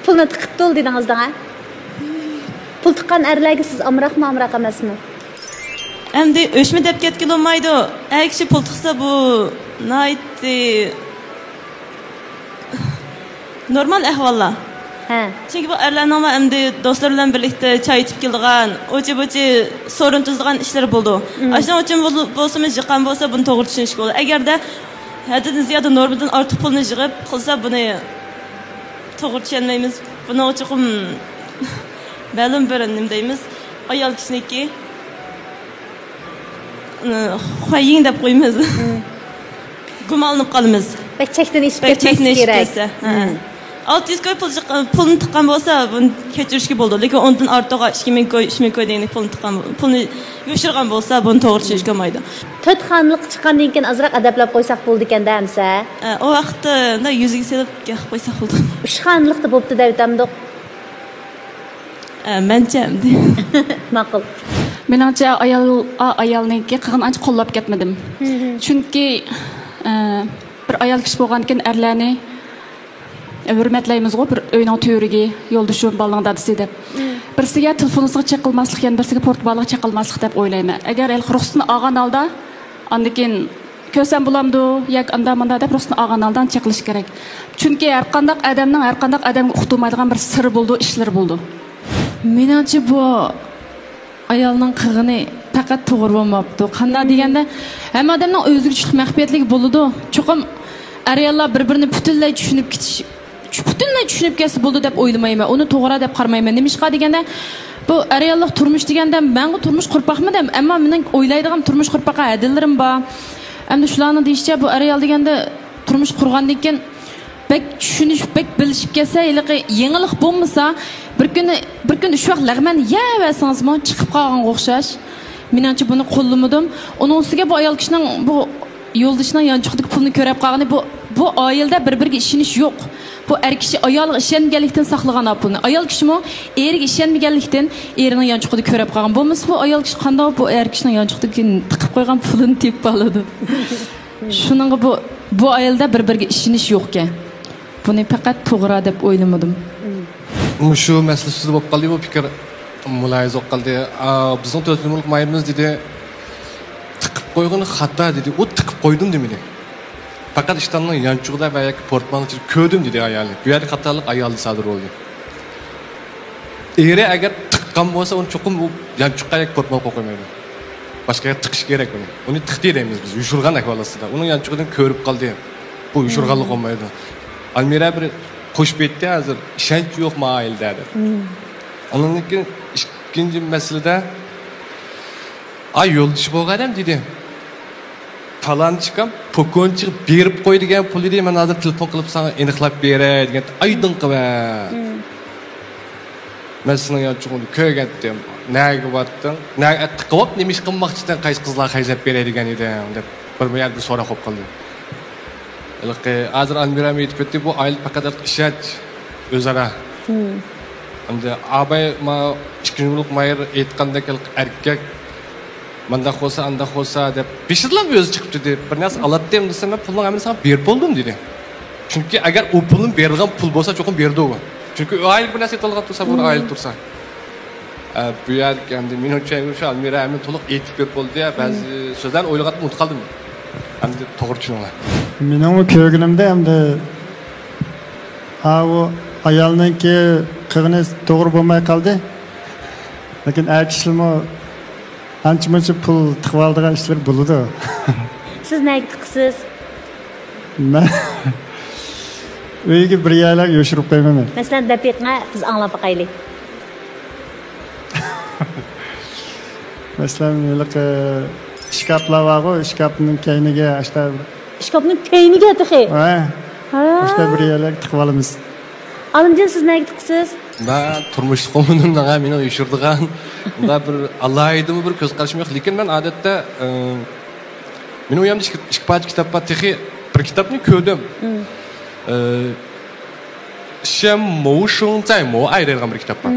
Pulni tiqib to'l dedingizda, ha? Pul tiqqan erlarga siz amroqmi, amroq emasmi? Endi o'shmi deb ketgan olmaydi. Ay kishi pul tiqsa bu noyt normal ahvollar. Chunki bu erlarning endi do'stlar bilan birlikda choy ichib kelgan, o'chi-bo'chi sorun tuzgan ishlar bo'ldi. Shuning uchun bo'lsa-mi jiqqan bo'lsa buni to'g'ri tushunish kerak. Agarda haddan ziyoda normaldan ortiq pulni yig'ib qilsa buni to'g'ri tushunmaymiz. Buning uchun ma'lum bir nima deymiz? Ayol kishiniki qo'ying deb qo'yamiz. Gumonlanib qolamiz. Bekchakdan ish ketmesi kerak. 600 koy pulni tiqqan bo'lsa buni kechirishga bo'ldi. Lekin undan ortiqqa 2000 koy, 3000 koy degan pulni tiqqan, pulni yoshirgan bo'lsa buni to'g'ri tushunishga olmaydi. 4 xonliq chiqqandan keyin azroq adablab qo'ysak bo'ldi ekanda hamsa. O vaqtda yuziga selib qilib qo'ysak bo'ldi. 3 xonliqda bo'pti deb aytamdik. Mencha endi. Ma'qul. Meningcha ayolniki qilgan ancha qo'llab ketmadim. Chunki bir ayol kishi bo'lgandan keyin erlarni hurmatlaymiz-ku, bir uyning to'riga yo'ldoshim balning dadasi deb. Birsiga telefoningizga chaqilmaslik, yana birsiga portbalga chaqilmaslik deb o'ylayman. Agar el ruxsatni olgan holda, undan keyin ko'rsam bo'lamdi, yoki anda-manda deb ruxsatni olgan holdan chaqilish kerak. Chunki har qanday odamning har qanday odamga uqtirmaydigan bir sir bo'ldi, ishlar bo'ldi. Meningcha bu ayolning qilgani faqat to'g'ri bo'lmabdi. Qanday deganda, hamma odamning o'zgarishlik maxfiyatligi bo'ladi. Cho'qim ayollar bir-birini butunlay tushunib ketsa bo'ldi deb o'ylamayman. Uni to'g'ri deb qaramayman. Nimishqa deganda, bu ayollik turmush deganda menga turmush qurpaqmidim, ammo mening o'ylaydigan turmush qurpaqa adillarim bor. Endi shularni deyishcha bu ayol deganda turmush qurgandan keyin bek tushunish, bek bilishib kelsa, yangilik bo'lmasa, bir kun shu vaqt lag'man yavasanizmi chiqib qolganga o'xshash. Menimcha buni qo'llamadim. Uning ustiga bu ayol kishining bu yo'ldoshining yanchiqdagi pulni ko'rib qolgani bu oilada bir-biriga ishonish yo'q. Bu er kishi ayolga ishonganlikdan saqlagan pulni. Ayol kishimi eriga ishonmaganlikdan erining yanchiqida ko'rib qolgan. Bo'lmasa bu ayol kishi qanday bu er kishining yanchiqdagi tiqib qo'ygan pulini tepib oladi. Shuningga bu oilada bir-biriga ishonish yo'q ekan. Buni faqat to'g'ri deb o'ylamadim. Shu masalasi bo'lib qoldi, bu fikr muloyiza qildi. Bizning to'rtmulk mayimiz dedi, tiqib qo'ygani xato dedi. U tiqib qo'ydim demadi. Faqat ishtonning yanchug'ida va yoki portmonini ko'rdim dedi ayol. Bu yerda xatolik ayolda sodir bo'ldi. Eri agar tiqqan bo'lsa, uni cho'qim u yanchuqqa yoki portmon qo'ymaydi. Boshqaga tiqish kerak uni. Uni tiqdi deymiz biz, yushurgan ahvolasida. Uning yanchug'idan ko'rib qoldi. Bu yushurganlik olmaydi. Almira bir qo'shib aytdi, hozir ishonch yo'q mailda dedi. Ondan keyin ikkinchi masalada yo'ldosh bo'lgan dedi. Talanchikam pokonchi berib qo'ydigan pul edi, men hozir telefon qilib sana aniqlab beray degan aydin qilib. Men seni yanchug'ini ko'rgandim. Nega bo'tding? Nega tiqib nima ish qilmoqchidan qaysi qizlar xajlab beray degan edim deb bir so'rab qo'yib qoldi. Hozir Almira aytib ketdi, bu oila faqat ishonch o'zaro. Endi abay ma ikkinchilik mayr aytgandek erkak manda xo'sa, anda xo'sa deb pishirlab o'zi chiqibdi deb bir narsa olatdim desam, men pulni hammasini sana berib bo'ldim dedi. Chunki agar u pulni berilgan pul bo'lsa, cho'qim berdi u. Chunki u oila bir narsa to'lg'ab tursa, bu oila tursa. Bu yerga endi menimcha o'sha Almira ham to'liq aytib berib bo'ldi, ba'zi so'zlarni o'ylag'atib unutib qoldim. Endi to'g'ri tushuninglar. Mening ko'rganimda hamda u ayolningki qilgani to'g'ri bo'lmay qoldi. Lekin akishilmo ancha-muncha pul tiqib oldigan ishlar bo'ladi. Siz nega tiqsiz? Men uyga bir yaylar yoshirib qo'ymayman. Masalan, daqiqa biz anglab boqaylik. Masalan, shkaflar bor, shkafning keyniga ashta shkafning keyniga tiqi. Ashta bir yaylar tiqib olamiz. Alimjon, siz nega tiqsiz? Ben turmuş konumundan meni uyushtirgan unda bir alaydım bir ko'z qarashim yo'q, lekin men odatda men u yerda ikki parcha kitoblar texi bir kitobni ko'rdim. Shem Mo Shung Zai Mo Ai degan bir kitоб bor.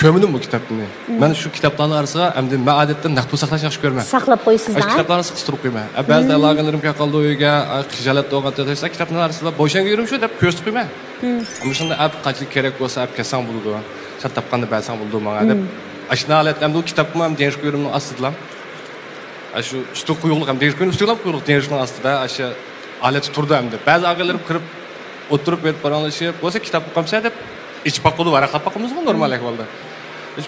Ko'rdim bu kitobni. Men shu kitoblarning orasiga endi men odatda naqd pul saqlashni yaxshi ko'raman. Saqlab qo'ysizlar. Kitoblarni siqtirib qo'yman. Ba'zida aloqalarim qoldi uyga, xijolat bo'lgan desa kitoblarning orasida bo'shanga yurim shu deb ko'rsatib qo'yman. Ama shunda qanchalik kerak bo'lsa kelsang bo'ladi. Sen topganda belsang bo'ladi menga deb. Ashna holat endi u kitobni ham dengiz qo'yimning ostida. Shu usti quyuqlik ham dengiz qo'yim ustiga quyuqlik dengizning ostida asha holat turdi endi. Ba'zi og'alarim kirib o'tirib berib qaralashib, bo'lsa kitob o'qimsa deb ichib qo'ydi, varaqlab qo'ymizmi normal ahvolda.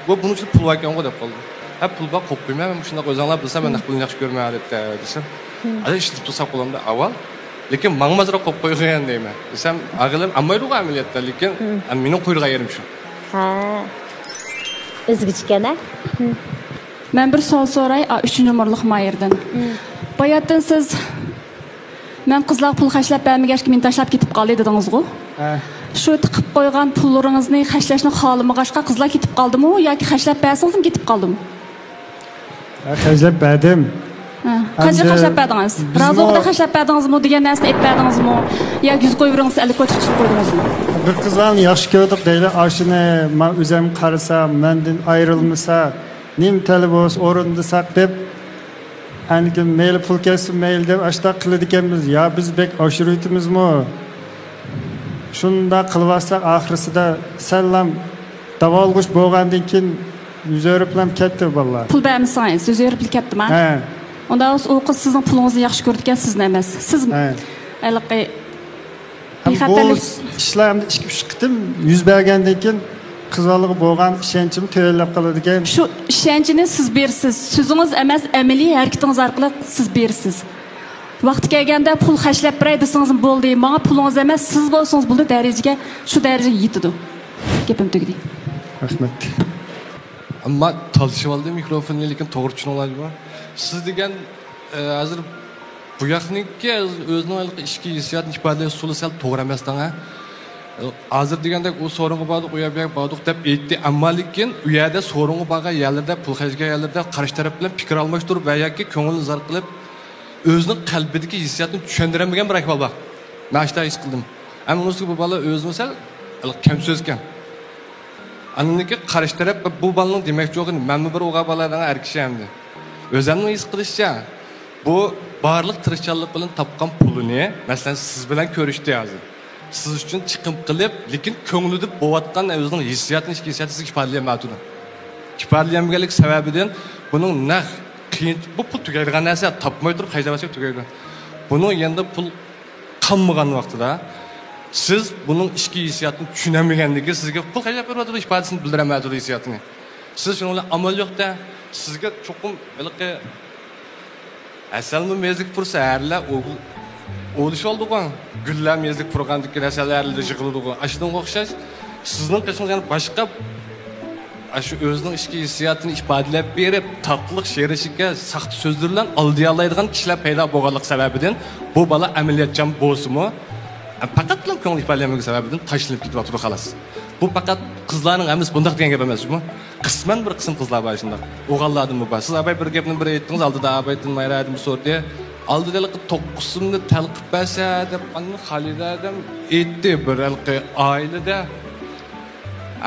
Bu buning uchun pul ekan-ku deb qoldi. Pul bor qo'yib qo'ymayman, shunda o'zinglar bilsa men pulni yaxshi ko'rmayman deb desam. Ishni tursa qo'limda avval lekin mangmazroq qo'yib qo'ygan deyman. Desam, og'ilim ammaydi amaliyotda, lekin mening quyruq yerim shu. O'zgichkana. Men bir savol so'ray, 3-nomerlik mayirdan. Bayatdan siz men qizlar pul xashlab bermagachki men tashlab ketib qoldi dedingiz-ku? Shu tiqib qo'ygan pullaringizni xashlashni xohlamag'achqa qizlar ketib qoldimi yoki xashlab bersangizmi ketib qoldimi? Xashlab berdim. Qancha xashlab berdingiz? Razog'da xashlab berdingizmi degan narsani aytib berdingizmi? Yoki yuz qo'yibringiz, alik qo'yib qo'ydingizmi? Bir qizlarni yaxshi ko'rdik deydi. Ashuni men o'zim qarasam, mendan ayrilmasa, nim talab bo'lsa o'rindisak deb anikin meyli pul kelsin meyli deb ashta qiladi ekanmiz. Ya biz bek oshiraytimizmi? Shunda qilvasak oxirisida sallam davolg'ish bo'lgandan keyin yuzerib bilan ketdi vallahi. Pul bermisangiz, yuzerib ketdimi? Unda o qiz sizning pulingizni yaxshi ko'rdi ekan, sizni emas. Siz aniqi bu ishlarni ishga chiqdim, yuz bergandan keyin qizaloqqa bo'lgan ishonchim tövellab qoladigan. Shu ishonchni siz bersiz. So'zingiz emas, amaliy harakatingiz orqali siz bersiz. Vaqti kelganda pul xashlab biray desangiz bo'ldi. Menga pulingiz emas, siz bo'lsangiz bo'ldi darajaga, shu darajaga yetadi. Gapim tugdi. Rahmat. Ammo talishib oldi mikrofonni, lekin to'g'ri tushunolmayman. Siz degan hozir bu yoqniki o'zining ishki hissiyotni ifodalash usuli sal to'g'ri emasdan ha. Hozir degandek u so'ringa bordik, u yerga bordik deb aytdi, ammo lekin u yerda so'ringa borgan yerlarda, pul xajga yerlarda qarshi taraf bilan fikr almashtirib va yoki ko'ngilni zar qilib o'zining qalbidagi hissiyotni tushundiramagan bir ahvol bor. Men shunday his qildim. Ammo o'zi bu bola o'zini sal kam so'zgan. Anındaki qarshi taraf bu bolaning demakchi o'g'ini men bir o'g'a boladan erkishimdi. O'zimning his qilishcha bu barliq tirishchanlik bilan topgan pulini, masalan siz bilan ko'rishdi hozir. Siz uchun chiqim qilib, lekin ko'nglida bo'layotgan o'zining hissiyotini, ichki hissiyotini siz ifodalayolmaydi. Ifodalayolmaganlik sababidan buning naq qiyin bu pul tugaydigan narsa topmay turib xajlabasi tugaydi. Buning yanında pul qolmagan vaqtida siz buning ichki hissiyotini tushunamaganligi sizga pul xajlab beradi, ifodasini bildirmaydi hissiyotini. Siz shuni bilan amal yo'qda sizga cho'qim balqi asalmi mezlik pursa harlar o'lish oldigan gullar mezlik purgandiki narsalarni yig'iladigan ashunga o'xshash sizning qismingiz yana boshqa shu o'zining ichki hissiyotini ifodalab berib tatlıq sherishiga saxt so'zlar bilan oldiy oladigan kishilar paydo bo'lganlik sababidan bu bola amaliyotchan bo'lsa-mu faqat bilan ko'ngil ifodalamagan sababidan tashlanib ketyapti xolos. Bu faqat qizlarning emas, bunday degan gap emasmi? Qisman bir qism qizlar bor shunda. O'g'illarning bor. Siz abay bir gapni bir aytdingiz, oldida abaydan mayradim so'rdi. Oldida 9simni talqib bersa deb anni Xalida deb aytdi bir oilada.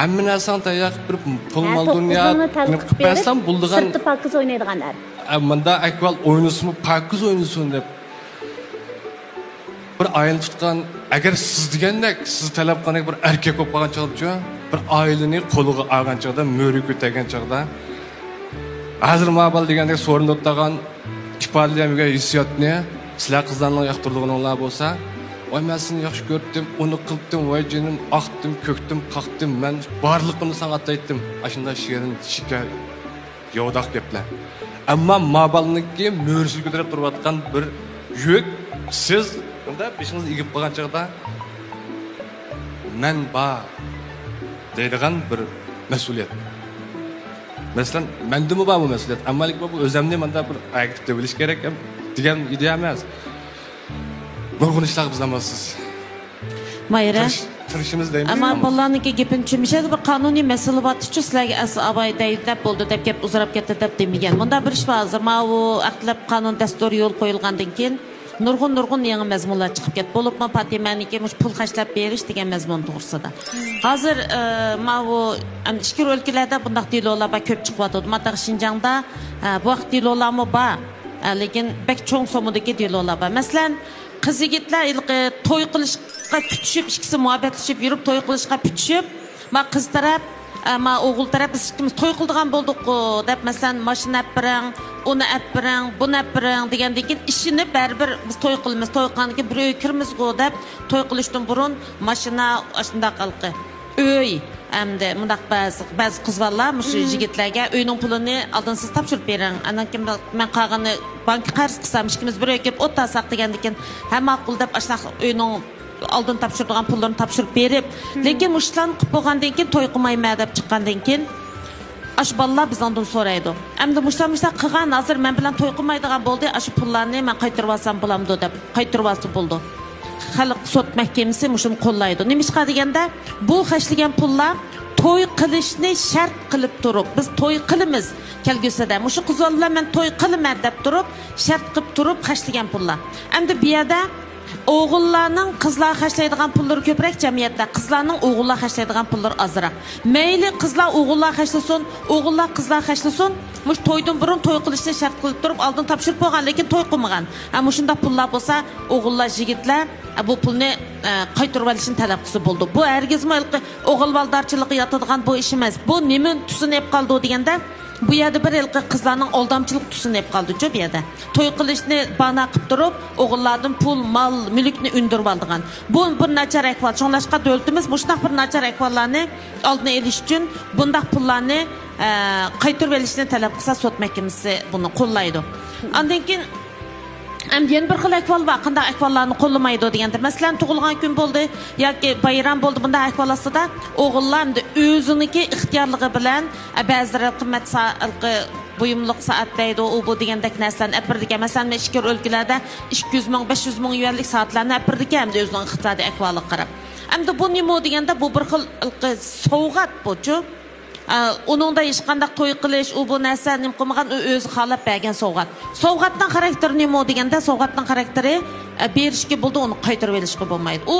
Hamma narsani tayyor qilib pul mol dunyo talqib bersam bo'ldigan sirti pakiz o'ynaydiganlar. Manda akval o'ynasimi pakiz o'ynasin deb bir ayını tutgan, agar siz degandek siz talab qilgan bir erkak bo'lib qolgan chog'da, bir oilani qo'liga olgan chog'da, mo'ri ko'targan chog'da, hozir ma'bal degandek so'rinda o'tgan ifodalagan hissiyotni sizlar qizlarning yoqtirdiganlar bo'lsa, voy men seni yaxshi ko'rdim, uni qildim, voy jinim, aqdim, ko'kdim, qaqdim, men barliqini sana aytdim. Ashunda she'rin, shikar, yo'qdoq gaplar. Ammo ma'balniki mo'risi ko'tarib turayotgan bir yuk siz unda beshingizni egib qolgan chog'da men bor deydigan bir mas'uliyat. Masalan, mendimi bor bu mas'uliyat? Ammalik bu o'zimni menda bir aktiv bo'lish kerak degan ideya emas. Nurg'un ishlar biz namasiz. Mayra. Tirishimiz deymiz. Ammo bolalarniki gapini tushunmishadi, bir qonuniy masala bor, sizlarga as abay deb bo'ldi deb gap uzrab ketdi deb demagan. Bunda bir ish bor, hozir mana aqlab qonun dastur yo'l qo'yilgandan keyin nurg'un yangi mazmunlar chiqib ketdi. Bo'libmi Fatimaniki pul xashlab berish degan mazmun to'g'risida. Hozir mana ichki o'lkalarda bunday dilolar ko'p chiqyapti. Mana Xinjiangda bu vaqt dilolarmi bor, lekin bek cho'ng somudagi dilolar bor. Masalan, qiz yigitlar to'y qilishga tutishib, ikkisi muhabbatlashib yurib to'y qilishga tutishib, ma qiz taraf ama o'g'il taraf biz ikkimiz to'y qildigan bo'ldik-ku deb masalan mashina apirang, uni apirang, buni apirang degandan keyin ishini baribir biz to'y qilamiz, to'y qilgandan keyin bir uy kirmiz-ku deb to'y qilishdan burun mashina shunda qilqi. Uy hamda mundaq ba'zi qizlarlar shu yigitlarga uyning pulini oldin siz topshirib bering. Andan keyin men qolganini bank qarz qilsam ikkimiz bir uy kelib o'ttasaq degandan keyin hamma ma'qul deb ashna uyning oldin topshirgan pullarni topshirib berib, lekin mushlan qilib bo'lgandan keyin to'y qilmayman deb chiqqandan keyin ash bolalar bizdan so'raydi. Endi mushlan qilgan hozir men bilan to'y qilmaydigan bo'ldi, ash pullarni men qaytarib olsam bo'lamdi deb qaytarib olsa bo'ldi. Xalq sud mahkamasi mushuni qo'llaydi. Nima deganda bu xashlagan pullar to'y qilishni shart qilib turib, biz to'y qilamiz kelgusida. Mushu qizlar men to'y qilaman deb turib, shart qilib turib xashlagan pullar. Endi bu yerda o'g'illarning qizlar xashlaydigan pullari ko'proq jamiyatda, qizlarning o'g'illar xashlaydigan pullari ozroq. Mayli qizlar o'g'illar xashlasin, o'g'illar qizlar xashlasin, mush to'ydan burun to'y qilishni shart qilib turib, oldin topshirib qo'ygan, lekin to'y qilmagan. Ammo shunda pullar bo'lsa, o'g'illar, yigitlar bu pulni qaytarib olishni talab qilsa bo'ldi. Bu hargizmi o'g'il valdarchilikqa yotadigan bu ish emas. Bu nima tusunib qoldi deganda, bu yerda bir ilqi qizlarning aldamchilik tusini hep qoldi-ku bu yerda. To'y qilishni bana qilib turib, o'g'illardan pul, mol, mulkni undirib oldigan. Bu bir nachar ahvol. Shunlashqa davlatimiz bu shunday bir nachar ahvollarni oldini olish uchun bundaq pullarni qaytarib olishni talab qilsa, sud mahkamasi buni qo'llaydi. Undan keyin yeni bir xil ahvol var. Qanday ahvollarni qo'llamaydi deganda, masalan, tug'ilgan kun bo'ldi yoki bayram bo'ldi, bunday ahvol ostida o'g'illar o'ziniki ixtiyorligi bilan ba'zilari qimmat buyumluq soat deydi, u bu degandek narsalarni apirdigan. Masalan, ishkir o'lkalarda 200 ming, 500 ming yuanlik soatlarni apirdigan, hamda o'zining iqtisodiy ahvoliga qarab. Hamda bu nima deganda, bu bir xil sovg'at bu-chu. Onun da işkanda to'y qilish, u bu narsa nim qilmagan, u o'zi xohlab bergan sovg'at. Sovg'atning xarakteri nima deganda, sovg'atning xarakteri berishga bo'ldi, uni qaytarib olishga bo'lmaydi. U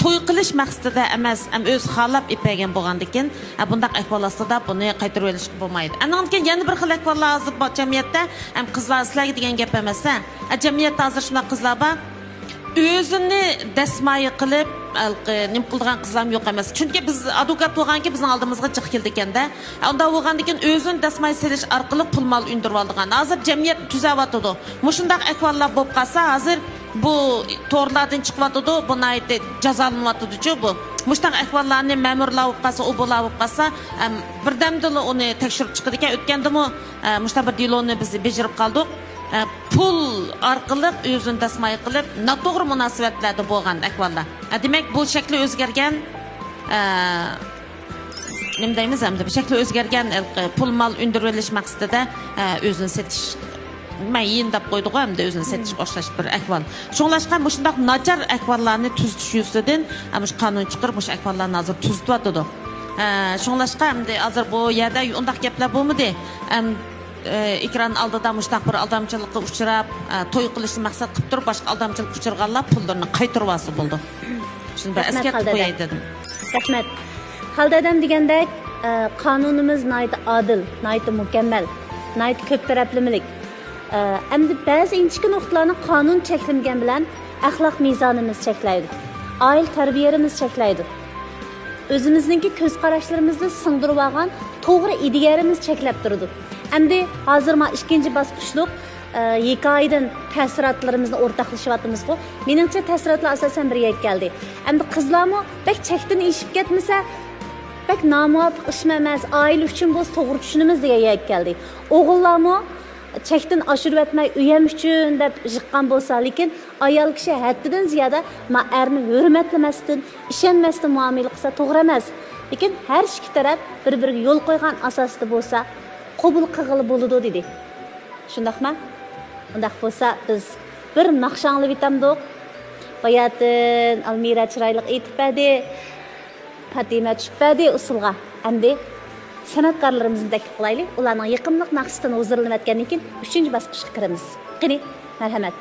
to'y qilish maqsadida emas, o'zi xohlab bergan bo'lgandikin, bundaq ahvol ostida buni qaytarib olishga bo'lmaydi. Andan keyin yana bir xil ahvollar hozir bor jamiyatda, qizlar sizlarga degan gap emas. Jamiyatda hozir shunday qizlar bor, o'zini dasmoyi qilib nim qilgan qizlar yo'q emas. Chunki biz advokat bo'lganki bizning oldimizga chiq keldi ekanda, unda bo'lgandan o'zini dasmoyi selish orqali pul mol undirib olgan. Hozir jamiyat tuzavatdi. Mushundaq ahvollar bo'lib qolsa, hozir bu to'rlardan chiqyapti, buni aytdi jazolanyapti-ku bu. Mushundaq ahvollarni ma'murlar bo'lib qolsa, u bo'lar bo'lib qolsa, birdamda uni tekshirib chiqdi ekan. O'tgandimi mushta bir diloni biz bejirib qoldik. Pul orqali o'zini dasmoyi qilib, noto'g'ri munosabatlarda bo'lgan ahvollar. Demak, bu shakli o'zgargan, nima deymiz hamda, bu shakli o'zgargan pul mol undirilish maqsadida o'zini setish mayin deb qo'ydi hamda o'zini setish o'xshash bir ahvol. Shunlashqa shunday nachar ahvollarni tuzitish yuzidan shu qonun chiqarib, shu ahvollarni hozir tuzityapti. Shunlashqa hamda hozir bu yerda undaq gaplar bo'lmadi. Ekran oldida mushtaq bir aldamchilikqa uchrab, to'y qilishni maqsad qilib turib, boshqa aldamchilikka uchraganlar pullarni qaytarib olsa bo'ldi. Shuni bir eslatib qo'yay dedim. Rahmat. Xaldadam degandek, qonunimiz nayt adil, nayt mukammal, nayt ko'p taraflimilik. Endi ba'zi inchki nuqtalarni qonun cheklangan bilan axloq mezonimiz cheklaydi. Oila tarbiyamiz cheklaydi. O'zimizningki ko'z qarashlarimizni singdirib olgan to'g'ri ideyalarimiz cheklab turdi. Endi hozir men ikkinchi bosqichlik hikoyadan ta'sirotlarimizni o'rtoqlashyapmiz ku. Meningcha ta'sirotlar asosan bir yerga keldi. Endi qizlarmi bek chekdan eshib ketmasa, bek nomuvofiq ishmi emas, oila uchun biz to'g'ri tushunimiz degan yerga keldi. O'g'illarmi chekdan oshirib etmay uyam uchun deb yiqqan bo'lsa, lekin ayol kishi haddidan ziyoda ma erni hurmatlamasdan, ishonmasdan muomala qilsa to'g'ri emas. Lekin har ikki taraf bir-biriga yo'l qo'ygan asosda bo'lsa, qabul qilg'ili bo'ladi dedi. Shundaqmi? Undaq bo'lsa biz bir naqshanlab etamdik. Bayatin Almira chiroyli aytib berdi. Fatima tushib berdi usulga. Endi san'atkorlarimizni taklif qilaylik. Ularning yiqimliq naqshdan huzurlanayotgandan keyin 3-bosqichga kiramiz. Qani, marhamat.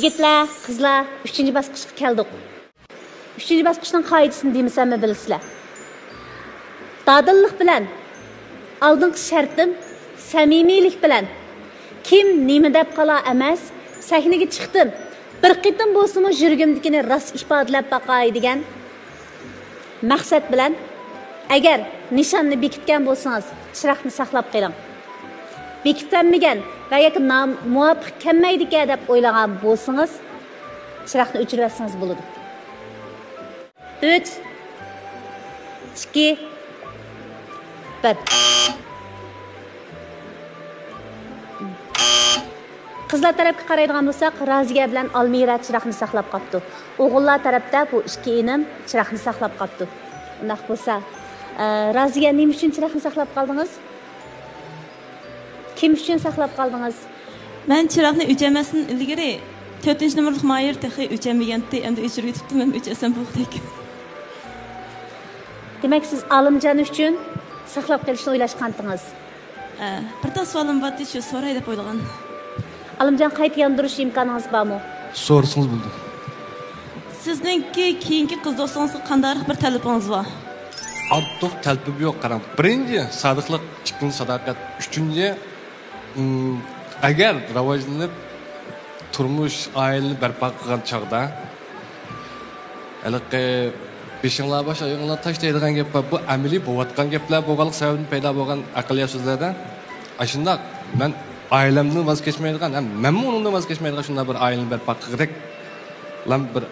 Yigitlar, qizlar, 3-chi bosqichga keldik. 3-chi bosqichning qoidasini deymizmi bilasizlar? Dadillik bilan oldingi shartim samimiylik bilan kim nima deb qola emas, sahnaga chiqdim. Bir qitim bo'lsa-mu yurgimdikini rost ifodalab baqay degan maqsad bilan agar nishonni bekitgan bo'lsangiz, chiroqni saqlab qo'ying. Bekitmagan va yoki muvofiq kelmaydi-ku deb o'ylagan bo'lsangiz, chiroqni o'chirsangiz bo'ladi. 3 2 1 Qizlar tarafga qaraydigan bo'lsak, Raziya bilan Almira chiroqni saqlab qopti. O'g'illar tarafda bu ikki inim chiroqni saqlab qopti. Undaq bo'lsa, Raziya nima uchun chiroqni saqlab qoldingiz? Kim uchun saqlab qoldingiz? Men chiroqni o'chamasdan ilgari 4-nomerlik Mayir texi o'chamaganti, endi o'chirib yetibdi, men o'chasam bo'g'dik. Demak, siz Alimjon uchun saqlab qolishni o'ylashqandingiz. Bir ta savolim bor, shu so'ray deb o'ylagan. Alimjon qayta yondirish imkoningiz bormi? So'rasangiz bo'ldi. Sizningki keyingi qiz do'stingizga qanday bir talabangiz bor? Ortiq talabim yo'q, qarang. Birinchi sodiqlik, ikkinchi sadoqat, uchinchi agar rivojlanib turmush, oilani barpo qilgan chog'da aniq beshinglar bosh oyinglar tashlaydigan gap bu amaliy bo'layotgan gaplar bo'lganlik sababini paydo bo'lgan aqlli so'zlardan ashundoq men ailemden vazgeçmeydigan, hem memnunumdan vazgeçmeydigan şundan bir ailenin bir pakıqdek lan bir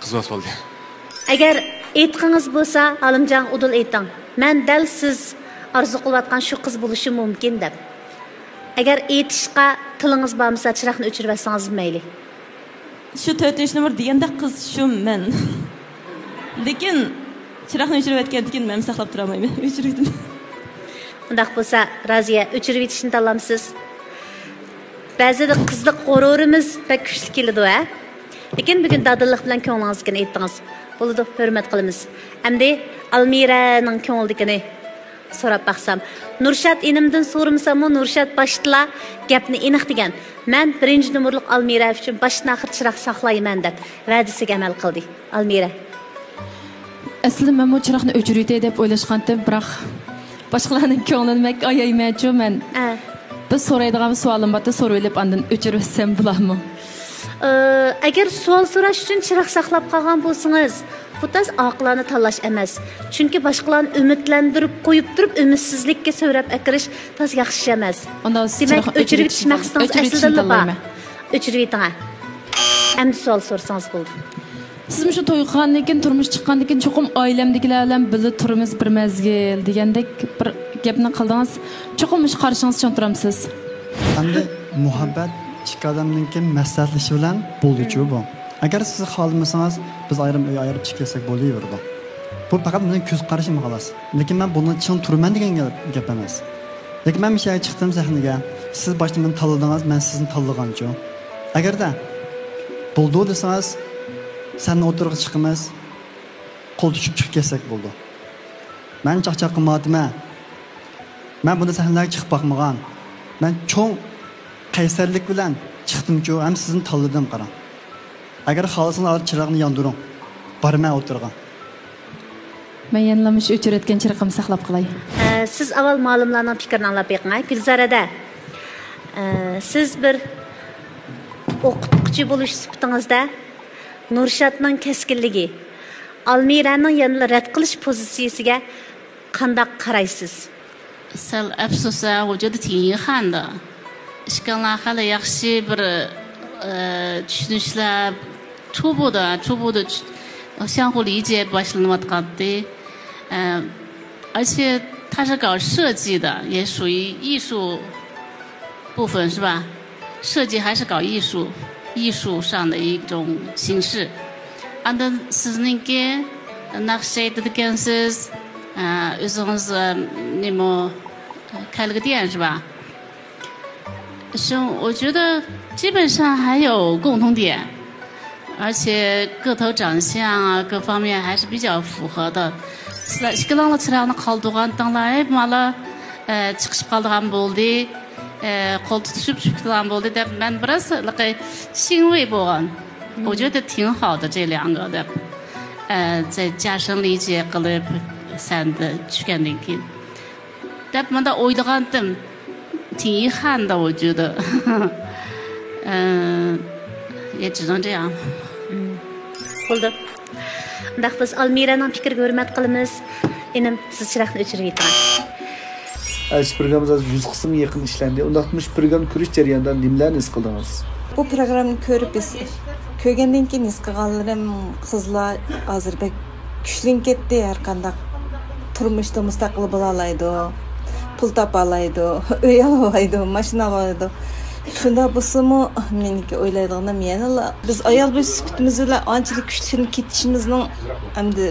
kız vas oldu. Eğer aytqınız bolsa, Alimjon udul ayting. Men dal siz arzu qilayotgan shu qiz bo'lishi mumkin deb. Eğer aytishqa tilingiz bormasa, chiroqni o'chirib olsangiz mayli. Shu 4-nomer deganda qiz shu men. Lekin chiroqni o'chirib aytgandan men saqlab tura olmayman. O'chirdim. Undaq bo'lsa, Raziya o'chirib yetishni tanlamsiz. Ba'zida qizlik g'ururimiz pek kuchli keladi, ha? Lekin bugun dadillik bilan ko'nglingizni aytdingiz. Bo'ladi, hurmat qilamiz. Endi Almiraning ko'ngildikini so'rab baqsam, Nurshad inimdan so'ramsam-mu, Nurshad boshla gapni aniq degan. Men 1-nomerlik Almira uchun boshdan oxir chiroq saqlayman deb va'dasiga amal qildi. Almira. Aslida men bu chiroqni o'chirayday deb o'ylashgandim, biroq boshqalarning ko'nglini mak ayaymaychu men. Biz so'raydigan savolim borda so'rayib andan o'chiribsam bo'ladimi? Agar savol so'rash uchun chiroq saqlab qolgan bo'lsangiz, bu tas aqllarni tanlash emas. Chunki boshqalarni umidlantirib qo'yib turib umidsizlikka so'rab akirish tas yaxshi emas. Demak, o'chirib yetish maqsadingiz aslida nima? O'chirib yeting. Endi savol so'rasangiz bo'ldi. Siz shu to'ygandan keyin turmush chiqqandan keyin cho'qim oilamdagilar bilan birga turimiz bir mezgil degandek bir gapni qildingiz. Cho'qim ish qarishingiz tushuntiramsiz. Endi muhabbat ikki odamdan keyin maslahatlashish bilan bo'ldi-ku bu. Agar siz xohlamasangiz, biz ayrim uy ayirib chiqsak bo'laveradi. Bu faqat mening ko'z qarashim xolos. Lekin men buni chin turman degan gap emas. Lekin men mishaga chiqdim sahnaga. Siz boshda meni tanladingiz, men sizni tanlagancha. Agarda bo'ldi desangiz, senni o'tirib chiqimiz, qo'l tushib chiqib kelsak bo'ldi. Men chaqchaq qilmadim. Men bunda sahnaga chiqib boqmagan. Men cho'ng qaysarlik bilan chiqdim-ku, ham sizni tanladim qarang. Agar xohlasangiz chiroqni yondiring. Bormay o'tirgan. Men yanlamish o'chirayotgan chiroqimni saqlab qolay. Siz avval ma'lumlarning fikrini anglab beqing. Gulzarada siz bir o'qituvchi bo'lish sifatingizda Nurshadning keskinligi, Almiraning yanada rad qilish pozitsiyasiga qanday qaraysiz? afsus, 我觉得挺遗憾的。ishkanlar hali yaxshi bir tushunishlar初步的相互理解 başlanmayotgandi. 而且他是搞设计的，也属于艺术部分是吧？设计还是搞艺术上的一种形式。Anda sizningki naqsha etgansiz, o'zingiz nima开了个店是吧？我觉得基本上还有共同点，而且个头长相啊各方面还是比较符合的。sizlar ikkalanglar chiroqni qoldirgan tanglar mana chiqishib qolgan bo'ldi. qol tutuşup çıktılan oldu da ben biraz欣慰boğan. 我觉得挺好的这两个的，在加深理解qilib sen de tushgandan keyin. Deb men de o'ylagandim. 挺遗憾的，我觉得，也只能这样。Bo'ldi. Undaq biz Almiraning fikriga hurmat qilamiz. Enim siz chiroqni o'chirib yetaman. Aysh programımız 100 qism yaqin ishlendi. Undaqmış program ko'rish jarayonida nimalarni his qildingiz? Bu programni ko'rib biz ko'rgandan keyin his qilganlarim qizlar hozir bek kuchlanib ketdi, har qanday turmushda mustaqil bo'la oladi. Pul topalaydı, uy alaydı, mashina alaydı. Shunda bo'lsa-mu, meniki o'ylaydiganim yana biz ayol bo'lish sifatimiz bilan anchalik kuchlanib ketishimizning hamda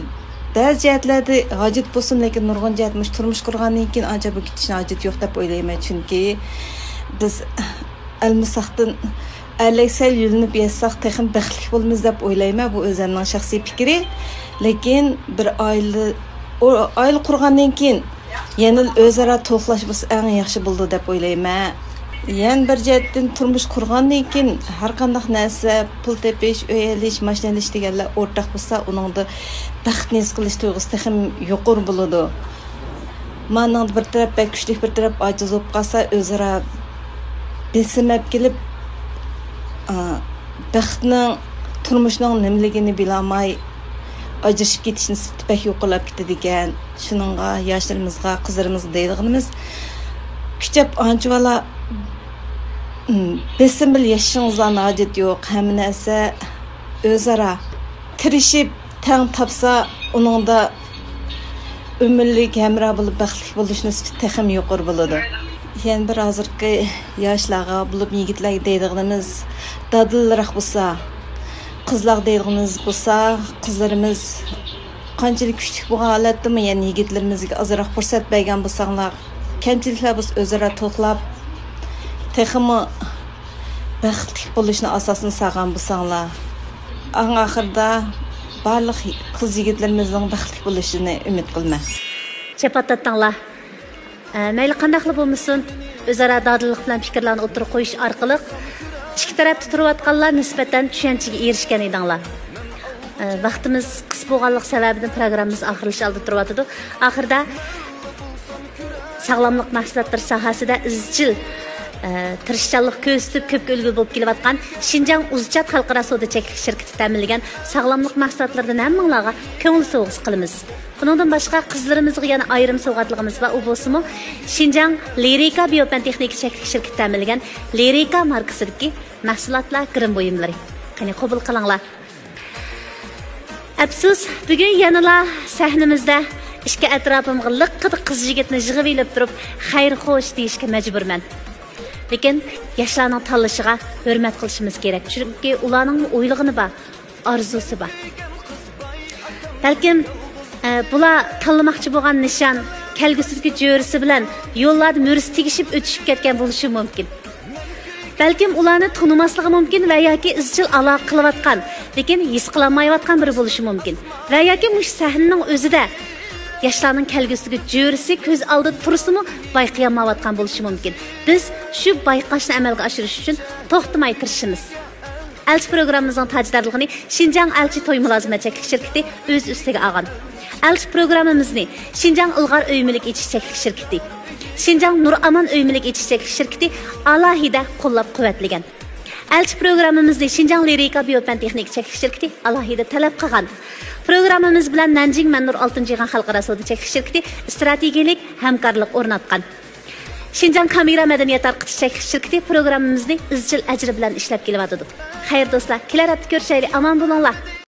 ba'zi jihatlarda hojat bo'lsin, lekin nurg'un jihatimiz turmush qurgandan keyin ancha bu ketishni hojat yo'q deb o'ylayman, chunki biz almisaqdan alaysal yulinib yasaq texim baxtli bo'lamiz deb o'ylayman. Bu o'zimning shaxsiy fikri, lekin bir oila qurgandan keyin yana o'zaro to'qlash bo'lsa eng yaxshi bo'ldi deb o'ylayman. Yana bir jihatdan turmush qurgandan keyin har qanday narsa, pul tepish, uy olish, mashina olish deganlar o'rtaq bo'lsa, uningda baxtni his qilish tuyg'usi ham yuqori bo'ladi. Mening bir taraf kuchli, bir taraf ojiz bo'lib qolsa, o'zaro besimab kelib baxtning, turmushning nimaligini bilolmay ajrashib ketishni pek yo'qolib ketadi ekan. Shuningga yoshlarimizga, qizlarimizga deydiganimiz kuchab anchavala besim bil yashashingizdan hojat yo'q. Hamma narsa o'zaro tirishib tang topsa, uningda umrlik hamroh bo'lib baxtli bo'lish nisbati ham yuqori bo'ladi. Yana bir hozirgi yoshlarga bo'lib yigitlarga deydiganimiz dadilroq bo'lsa, qizlar deydiganimiz bo'lsa, qizlarimiz qanchalik kuchli bo'lgan holatdami, ya'ni yigitlarimizga ozroq fursat bergan bo'lsanglar, kamchiliklar biz o'zaro to'xlab, texmi baxtli bo'lishni asosini saqlagan bo'lsanglar, eng oxirida barliq qiz yigitlarimizning baxtli bo'lishini umid qilaman. Chapatatanglar. Mayli qandaqli bo'lmasin, o'zaro dadillik bilan fikrlarni o'tirib qo'yish orqali ikki tarafda turayotganlar nisbatan tushunchaga erishgan edinglar. Vaqtimiz qis bo'lganlik sababidan programmamiz oxirlash oldi turibdi. Oxirida sog'lomlik mahsulotlari sohasida izchil tirishchanlik ko'rsatib ko'pga ulgu bo'lib kelayotgan Xinjiang Uzchat xalqaro savdo cheklik shirkati ta'minlagan sog'lomlik mahsulotlaridan hammanglarga ko'ngil sovg'isi qilamiz. Bundan boshqa qizlarimizga yana ayrim sovg'atligimiz va u bo'lsa-mu Xinjiang Lirika Biopan texnika cheklik shirkati ta'minlagan Lirika markasidagi mahsulotlar kirim buyumlari. Qani qabul qilinglar. Afsus, bugun yanala sahnamizda ishga atrofimga liqqida qiz yigitni yig'ib elib turib, xayr xo'sh deyishga majburman. Lekin yoshlarning tanlashiga hurmat qilishimiz kerak. Chunki ularning o'ylig'ini bor, orzusi bor. Balkim bular tanlamoqchi bo'lgan nishon kelgusidagi jo'risi bilan yo'llarda mo'ris tegishib o'tishib ketgan bo'lishi mumkin. Balkim ularni tanimasligi mumkin va yoki izchil aloqa qilayotgan, lekin his qilolmayotgan biri bo'lishi mumkin. Va yoki mush sahnaning o'zida yoshlarning kelgusidagi jo'risi ko'z oldida tursa-mu bayqayolmayotgan bo'lishi mumkin. Biz shu bayqashni amalga oshirish uchun to'xtamay tirishimiz. Elchi programmamizning tajdorligini Xinjiang Elchi to'y mulozimat cheklik shirkati o'z ustiga olgan. Elchi programmamizni Xinjiang Ilg'or uymilik etish cheklik shirkati, Xinjiang Nur Aman uymilik etish cheklik shirkati alohida qo'llab-quvvatlagan. Elchi programmamizni Xinjiang Lirika Biopan texnika cheklik shirkati alohida talab qilgan. Programmamiz bilan Nanjing Manur 6-jig'an xalqaro savdo cheklik shirkati strategik hamkorlik o'rnatgan. Xinjiang Kamera madaniyat tarqitish cheklik shirkati programmamizni izchil ajri bilan ishlab kelyapti. Xayr do'stlar, kelar hafta ko'rishaylik, omon bo'linglar.